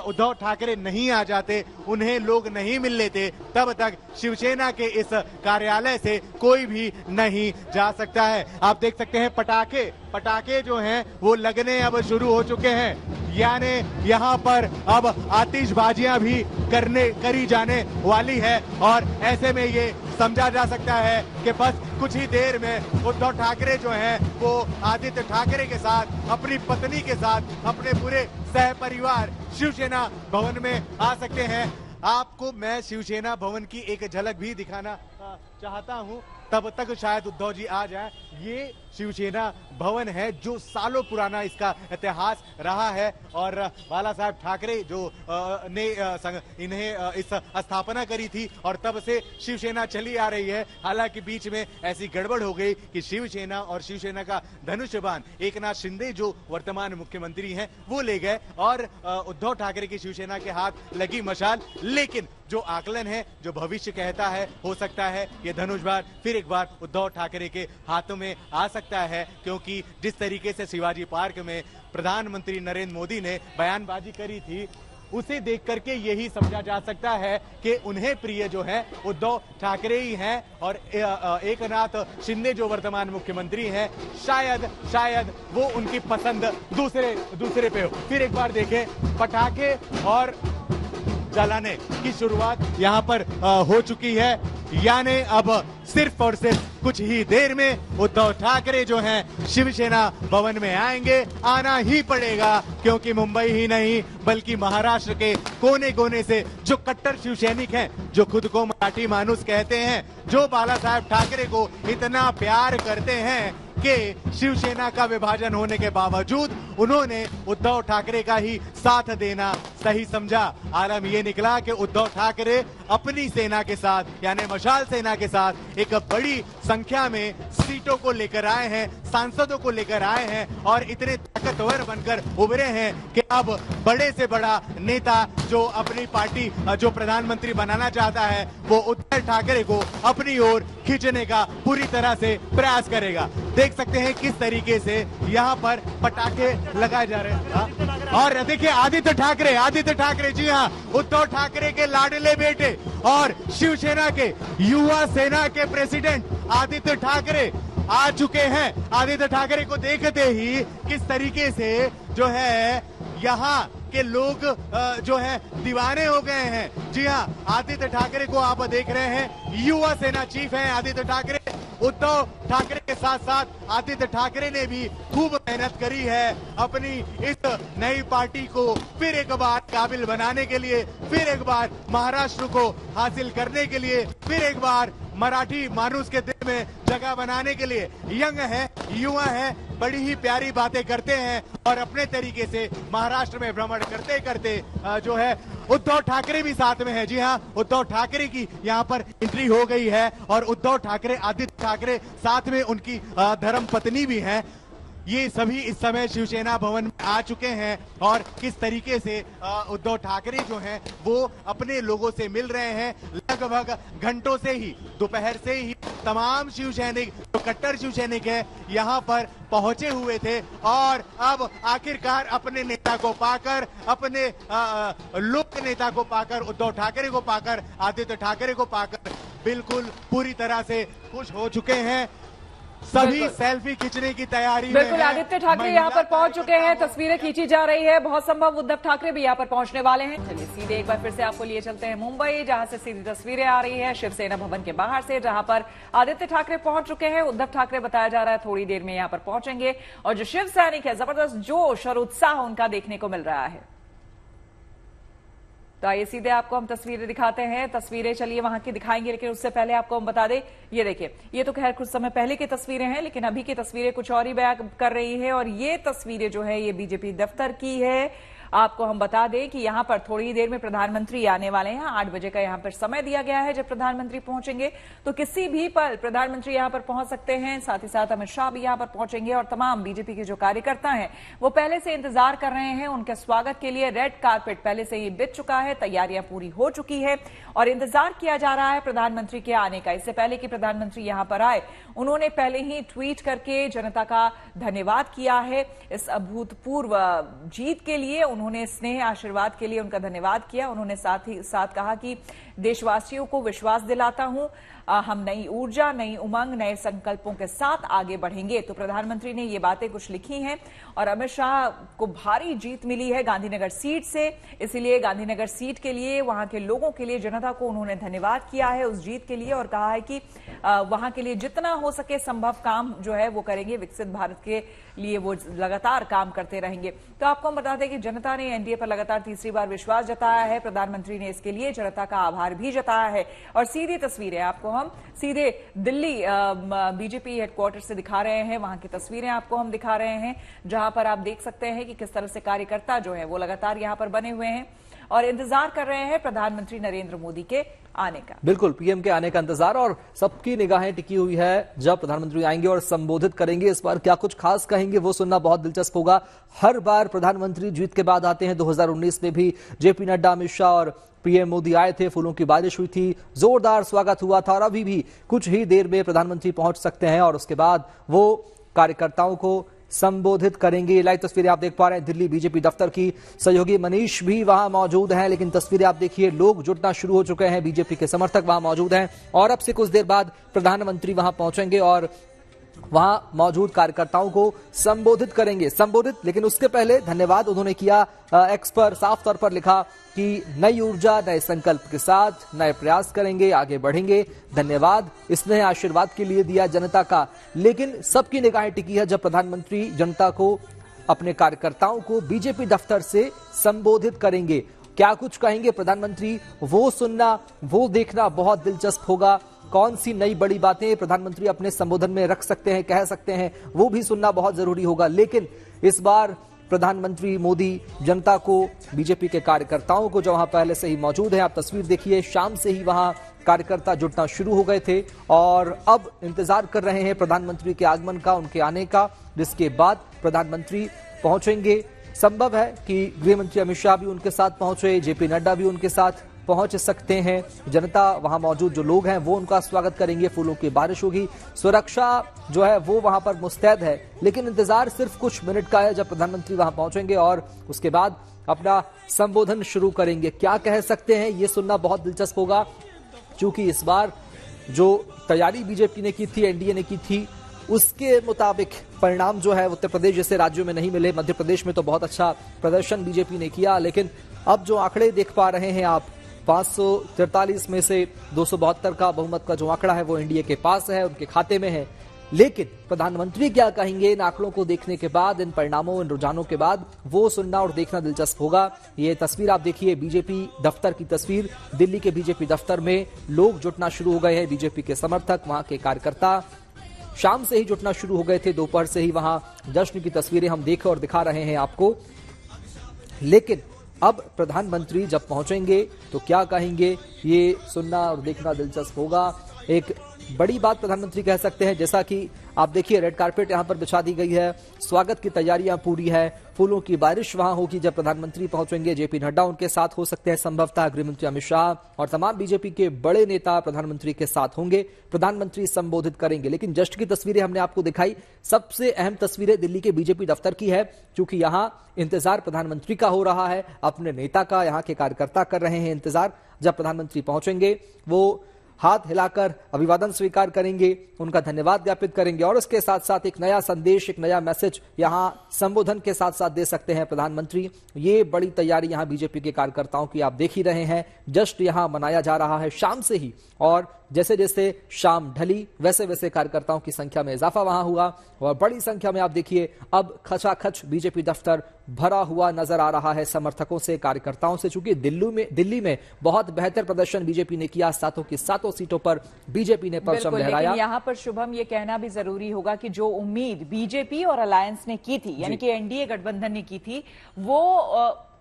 उद्धव ठाकरे नहीं आ जाते, उन्हें लोग नहीं मिल लेते, तब तक शिवसेना के इस कार्यालय से कोई भी नहीं जा सकता है। आप देख सकते हैं पटाखे जो हैं वो लगने अब शुरू हो चुके हैं, यानी यहाँ पर अब आतिशबाजियां भी करी जाने वाली है और ऐसे में ये समझा जा सकता है कि बस कुछ ही देर में उद्धव ठाकरे जो हैं वो आदित्य ठाकरे के साथ, अपनी पत्नी के साथ, अपने पूरे सह परिवार शिवसेना भवन में आ सकते हैं। आपको मैं शिवसेना भवन की एक झलक भी दिखाना चाहता हूं, तब तक शायद उद्धव जी आ जाए। ये शिवसेना भवन है जो सालों पुराना इसका इतिहास रहा है और बाला साहब ठाकरे जो ने इन्हें इस स्थापना करी थी और तब से शिवसेना चली आ रही है। हालांकि बीच में ऐसी गड़बड़ हो गई कि शिवसेना और शिवसेना का धनुष्यबाण एकनाथ शिंदे जो वर्तमान मुख्यमंत्री हैं वो ले गए और उद्धव ठाकरे की शिवसेना के हाथ लगी मशाल। लेकिन जो आकलन है, जो भविष्य कहता है, हो सकता है ये धनुष्यबाण फिर एक बार उद्धव ठाकरे के हाथों में आ सकता है, क्योंकि जिस तरीके से शिवाजी पार्क में प्रधानमंत्री नरेंद्र मोदी ने बयानबाजी करी थी, उसे देख करके यही समझा जा सकता है कि उन्हें प्रिय जो है उद्धव ठाकरे ही हैं और एकनाथ शिंदे जो वर्तमान मुख्यमंत्री हैं, शायद वो उनकी पसंद दूसरे पे हो। फिर एक बार देखें, पटाखे और जलाने की शुरुआत यहाँ पर हो चुकी है, यानी अब सिर्फ और सिर्फ कुछ ही देर में उद्धव ठाकरे जो हैं शिवसेना भवन में आएंगे। आना ही पड़ेगा, क्योंकि मुंबई ही नहीं बल्कि महाराष्ट्र के कोने कोने से जो कट्टर शिवसैनिक हैं, जो खुद को मराठी मानुस कहते हैं, जो बाला साहब ठाकरे को इतना प्यार करते हैं कि शिवसेना का विभाजन होने के बावजूद उन्होंने उद्धव ठाकरे का ही साथ देना सही समझा। आलम ये निकला कि उद्धव ठाकरे अपनी सेना के साथ यानी मशाल सेना के साथ एक बड़ी संख्या में सीटों को लेकर आए हैं, सांसदों को लेकर आए हैं और इतने ताकतवर बनकर उभरे हैं कि अब बड़े से बड़ा नेता जो अपनी पार्टी जो प्रधानमंत्री बनाना चाहता है वो उद्धव ठाकरे को अपनी ओर खींचने का पूरी तरह से प्रयास करेगा। देख सकते हैं किस तरीके से यहाँ पर पटाखे लगाए जा रहे हैं। हाँ। और देखिए आदित्य ठाकरे, जी हाँ, उद्धव ठाकरे के लाडले बेटे और शिवसेना के युवा सेना के प्रेसिडेंट आदित्य ठाकरे आ चुके हैं। आदित्य ठाकरे को देखते ही किस तरीके से जो है यहाँ के लोग जो है दीवाने हो गए हैं। जी हाँ, आदित्य ठाकरे को आप देख रहे हैं, युवा सेना चीफ हैं आदित्य ठाकरे। उद्धव ठाकरे के साथ साथ आदित्य ठाकरे ने भी खूब मेहनत करी है अपनी इस नई पार्टी को फिर एक बार काबिल बनाने के लिए, फिर एक बार महाराष्ट्र को हासिल करने के लिए, फिर एक बार मराठी मानुस के दिल में जगह बनाने के लिए। यंग है, युवा है, बड़ी ही प्यारी बातें करते हैं और अपने तरीके से महाराष्ट्र में भ्रमण करते करते जो है उद्धव ठाकरे भी साथ में है। जी हाँ, उद्धव ठाकरे की यहाँ पर एंट्री हो गई है और उद्धव ठाकरे, आदित्य ठाकरे, साथ में उनकी धर्म पत्नी भी हैं। ये सभी इस समय शिवसेना भवन में आ चुके हैं और किस तरीके से उद्धव ठाकरे जो हैं वो अपने लोगों से मिल रहे हैं। लगभग घंटों से ही, दोपहर से ही तमाम शिवसैनिक, जो कट्टर शिवसैनिक है, यहाँ पर पहुंचे हुए थे और अब आखिरकार अपने नेता को पाकर, अपने लोक नेता को पाकर, उद्धव ठाकरे को पाकर, आदित्य ठाकरे को पाकर बिल्कुल पूरी तरह से खुश हो चुके हैं। सभी सेल्फी खींचने की तैयारी में बिल्कुल आदित्य ठाकरे यहाँ पर पहुंच चुके हैं, तस्वीरें खींची जा रही है। बहुत संभव उद्धव ठाकरे भी यहाँ पर पहुंचने वाले हैं। चलिए सीधे एक बार फिर से आपको लिए चलते हैं मुंबई, जहां से सीधी तस्वीरें आ रही है शिवसेना भवन के बाहर से, जहां पर आदित्य ठाकरे पहुंच चुके हैं। उद्धव ठाकरे बताया जा रहा है थोड़ी देर में यहाँ पर पहुंचेंगे और जो शिव सैनिक है, जबरदस्त जोश और उत्साह उनका देखने को मिल रहा है। तो आइए सीधे आपको हम तस्वीरें दिखाते हैं। तस्वीरें चलिए वहां की दिखाएंगे, लेकिन उससे पहले आपको हम बता दें, ये देखिए, ये तो खैर कुछ समय पहले की तस्वीरें हैं, लेकिन अभी की तस्वीरें कुछ और ही बयां कर रही है। और ये तस्वीरें जो है ये बीजेपी दफ्तर की है। आपको हम बता दें कि यहां पर थोड़ी देर में प्रधानमंत्री आने वाले हैं। 8 बजे का यहां पर समय दिया गया है जब प्रधानमंत्री पहुंचेंगे, तो किसी भी पल प्रधानमंत्री यहां पर पहुंच सकते हैं। साथ ही साथ अमित शाह भी यहां पर पहुंचेंगे और तमाम बीजेपी के जो कार्यकर्ता हैं वो पहले से इंतजार कर रहे हैं उनके स्वागत के लिए। रेड कारपेट पहले से ही बिछ चुका है, तैयारियां पूरी हो चुकी है और इंतजार किया जा रहा है प्रधानमंत्री के आने का। इससे पहले कि प्रधानमंत्री यहां पर आए, उन्होंने पहले ही ट्वीट करके जनता का धन्यवाद किया है इस अभूतपूर्व जीत के लिए। उन्होंने स्नेह आशीर्वाद के लिए उनका धन्यवाद किया। उन्होंने साथ ही साथ कहा कि देशवासियों को विश्वास दिलाता हूं, हम नई ऊर्जा, नई उमंग, नए संकल्पों के साथ आगे बढ़ेंगे। तो प्रधानमंत्री ने ये बातें कुछ लिखी हैं और अमित शाह को भारी जीत मिली है गांधीनगर सीट से, इसीलिए गांधीनगर सीट के लिए, वहां के लोगों के लिए, जनता को उन्होंने धन्यवाद किया है उस जीत के लिए और कहा है कि वहां के लिए जितना हो सके संभव काम जो है वो करेंगे। विकसित भारत के लिए वो लगातार काम करते रहेंगे। तो आपको हम बता दें कि जनता ने एनडीए पर लगातार तीसरी बार विश्वास जताया है। प्रधानमंत्री ने इसके लिए जनता का आभार भी जताया है। और सीधी तस्वीरें आपको हम सीधे दिल्ली बीजेपी हेडक्वार्टर से दिखा रहे हैं। वहां की तस्वीरें आपको हम दिखा रहे हैं, जहां पर आप देख सकते हैं कि किस तरह से कार्यकर्ता जो है वो लगातार यहां पर बने हुए हैं और इंतजार कर रहे हैं प्रधानमंत्री नरेंद्र मोदी के आने का। बिल्कुल, पीएम के आने का इंतजार और सबकी निगाहें टिकी हुई है जब प्रधानमंत्री आएंगे और संबोधित करेंगे। इस बार क्या कुछ खास कहेंगे वो सुनना बहुत दिलचस्प होगा। हर बार प्रधानमंत्री जीत के बाद आते हैं। 2019 में भी जेपी नड्डा, अमित शाह और पीएम मोदी आए थे, फूलों की बारिश हुई थी, जोरदार स्वागत हुआ था और अभी भी कुछ ही देर में प्रधानमंत्री पहुंच सकते हैं और उसके बाद वो कार्यकर्ताओं को संबोधित करेंगे। लाइव तस्वीरें आप देख पा रहे हैं दिल्ली बीजेपी दफ्तर की। सहयोगी मनीष भी वहां मौजूद हैं, लेकिन तस्वीरें आप देखिए, लोग जुटना शुरू हो चुके हैं। बीजेपी के समर्थक वहां मौजूद हैं और अब से कुछ देर बाद प्रधानमंत्री वहां पहुंचेंगे और वहां मौजूद कार्यकर्ताओं को संबोधित करेंगे। लेकिन उसके पहले धन्यवाद उन्होंने किया। एक्स पर साफ तौर पर लिखा कि नई ऊर्जा, नए संकल्प के साथ नए प्रयास करेंगे, आगे बढ़ेंगे। धन्यवाद स्नेह आशीर्वाद के लिए दिया जनता का। लेकिन सबकी निगाहें टिकी है जब प्रधानमंत्री जनता को, अपने कार्यकर्ताओं को बीजेपी दफ्तर से संबोधित करेंगे। क्या कुछ कहेंगे प्रधानमंत्री, वो सुनना, वो देखना बहुत दिलचस्प होगा। कौन सी नई बड़ी बातें प्रधानमंत्री अपने संबोधन में रख सकते हैं, कह सकते हैं, वो भी सुनना बहुत जरूरी होगा। लेकिन इस बार प्रधानमंत्री मोदी जनता को, बीजेपी के कार्यकर्ताओं को, जो वहां पहले से ही मौजूद है, आप तस्वीर देखिए, शाम से ही वहां कार्यकर्ता जुटना शुरू हो गए थे और अब इंतजार कर रहे हैं प्रधानमंत्री के आगमन का, उनके आने का, जिसके बाद प्रधानमंत्री पहुंचेंगे। संभव है कि गृह मंत्री अमित शाह भी उनके साथ पहुंचे, जेपी नड्डा भी उनके साथ पहुंच सकते हैं। जनता, वहां मौजूद जो लोग हैं वो उनका स्वागत करेंगे, फूलों की बारिश होगी, सुरक्षा जो है वो वहां पर मुस्तैद है। लेकिन इंतजार सिर्फ कुछ मिनट का है जब प्रधानमंत्री वहां पहुंचेंगे और उसके बाद अपना संबोधन शुरू करेंगे। क्या कह सकते हैं ये सुनना बहुत दिलचस्प होगा, क्योंकि इस बार जो तैयारी बीजेपी ने की थी, एनडीए ने की थी, उसके मुताबिक परिणाम जो है उत्तर प्रदेश जैसे राज्यों में नहीं मिले। मध्य प्रदेश में तो बहुत अच्छा प्रदर्शन बीजेपी ने किया, लेकिन अब जो आंकड़े देख पा रहे हैं आप, 543 में से 272 का बहुमत का जो आंकड़ा है वो एनडीए के पास है, उनके खाते में है। लेकिन प्रधानमंत्री क्या कहेंगे इन आंकड़ों को देखने के बाद, इन परिणामों, इन रुझानों के बाद, वो सुनना और देखना दिलचस्प होगा। ये तस्वीर आप देखिए, बीजेपी दफ्तर की तस्वीर। दिल्ली के बीजेपी दफ्तर में लोग जुटना शुरू हो गए हैं, बीजेपी के समर्थक, वहां के कार्यकर्ता शाम से ही जुटना शुरू हो गए थे। दोपहर से ही वहां जश्न की तस्वीरें हम देख और दिखा रहे हैं आपको। लेकिन अब प्रधानमंत्री जब पहुंचेंगे तो क्या कहेंगे, ये सुनना और देखना दिलचस्प होगा। एक बड़ी बात प्रधानमंत्री कह सकते हैं, जैसा कि आप देखिए रेड कारपेट यहां पर बिछा दी गई है, स्वागत की तैयारियां पूरी है, फूलों की बारिश वहां होगी जब प्रधानमंत्री पहुंचेंगे। जेपी नड्डा उनके साथ हो सकते हैं, संभवतः गृहमंत्री अमित शाह और तमाम बीजेपी के बड़े नेता प्रधानमंत्री के साथ होंगे। प्रधानमंत्री संबोधित करेंगे। लेकिन जश्न की तस्वीरें हमने आपको दिखाई, सबसे अहम तस्वीरें दिल्ली के बीजेपी दफ्तर की है, क्योंकि यहां इंतजार प्रधानमंत्री का हो रहा है, अपने नेता का यहां के कार्यकर्ता कर रहे हैं इंतजार। जब प्रधानमंत्री पहुंचेंगे वो हाथ हिलाकर अभिवादन स्वीकार करेंगे, उनका धन्यवाद ज्ञापित करेंगे और उसके साथ साथ एक नया संदेश, एक नया मैसेज यहां संबोधन के साथ साथ दे सकते हैं प्रधानमंत्री। ये बड़ी तैयारी यहां बीजेपी के कार्यकर्ताओं की आप देख ही रहे हैं। जश्न यहां मनाया जा रहा है शाम से ही, और जैसे जैसे शाम ढली वैसे वैसे कार्यकर्ताओं की संख्या में इजाफा वहां हुआ और बड़ी संख्या में आप देखिए अब खचाखच बीजेपी दफ्तर भरा हुआ नजर आ रहा है समर्थकों से, कार्यकर्ताओं से। चूंकि दिल्ली में बहुत बेहतर प्रदर्शन बीजेपी ने किया, सातों की सातों सीटों पर बीजेपी ने परचम लहराया। यहाँ पर शुभम ये कहना भी जरूरी होगा कि जो उम्मीद बीजेपी और अलायंस ने की थी, यानी कि एनडीए गठबंधन ने की थी, वो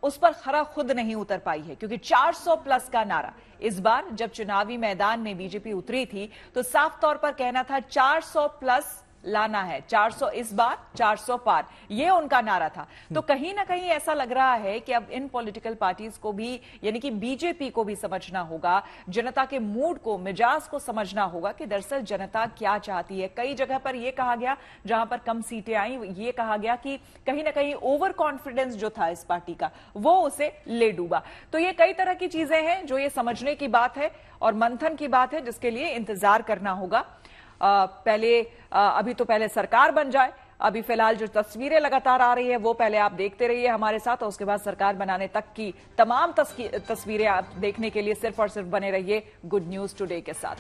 उस पर खरा खुद नहीं उतर पाई है, क्योंकि 400 प्लस का नारा इस बार जब चुनावी मैदान में बीजेपी उतरी थी तो साफ तौर पर कहना था 400 प्लस लाना है, 400 इस बार, 400 पार, ये उनका नारा था। तो कहीं ना कहीं ऐसा लग रहा है कि अब इन पॉलिटिकल पार्टीज को भी, यानी कि बीजेपी को भी समझना होगा, जनता के मूड को, मिजाज को समझना होगा कि दरअसल जनता क्या चाहती है। कई जगह पर यह कहा गया, जहां पर कम सीटें आई, ये कहा गया कि कहीं ना कहीं ओवर कॉन्फिडेंस जो था इस पार्टी का वो उसे ले डूबा। तो ये कई तरह की चीजें हैं जो ये समझने की बात है और मंथन की बात है, जिसके लिए इंतजार करना होगा। अभी तो पहले सरकार बन जाए, अभी फिलहाल जो तस्वीरें लगातार आ रही है वो पहले आप देखते रहिए हमारे साथ, और उसके बाद सरकार बनाने तक की तमाम तस्वीरें आप देखने के लिए सिर्फ और सिर्फ बने रहिए गुड न्यूज टुडे के साथ।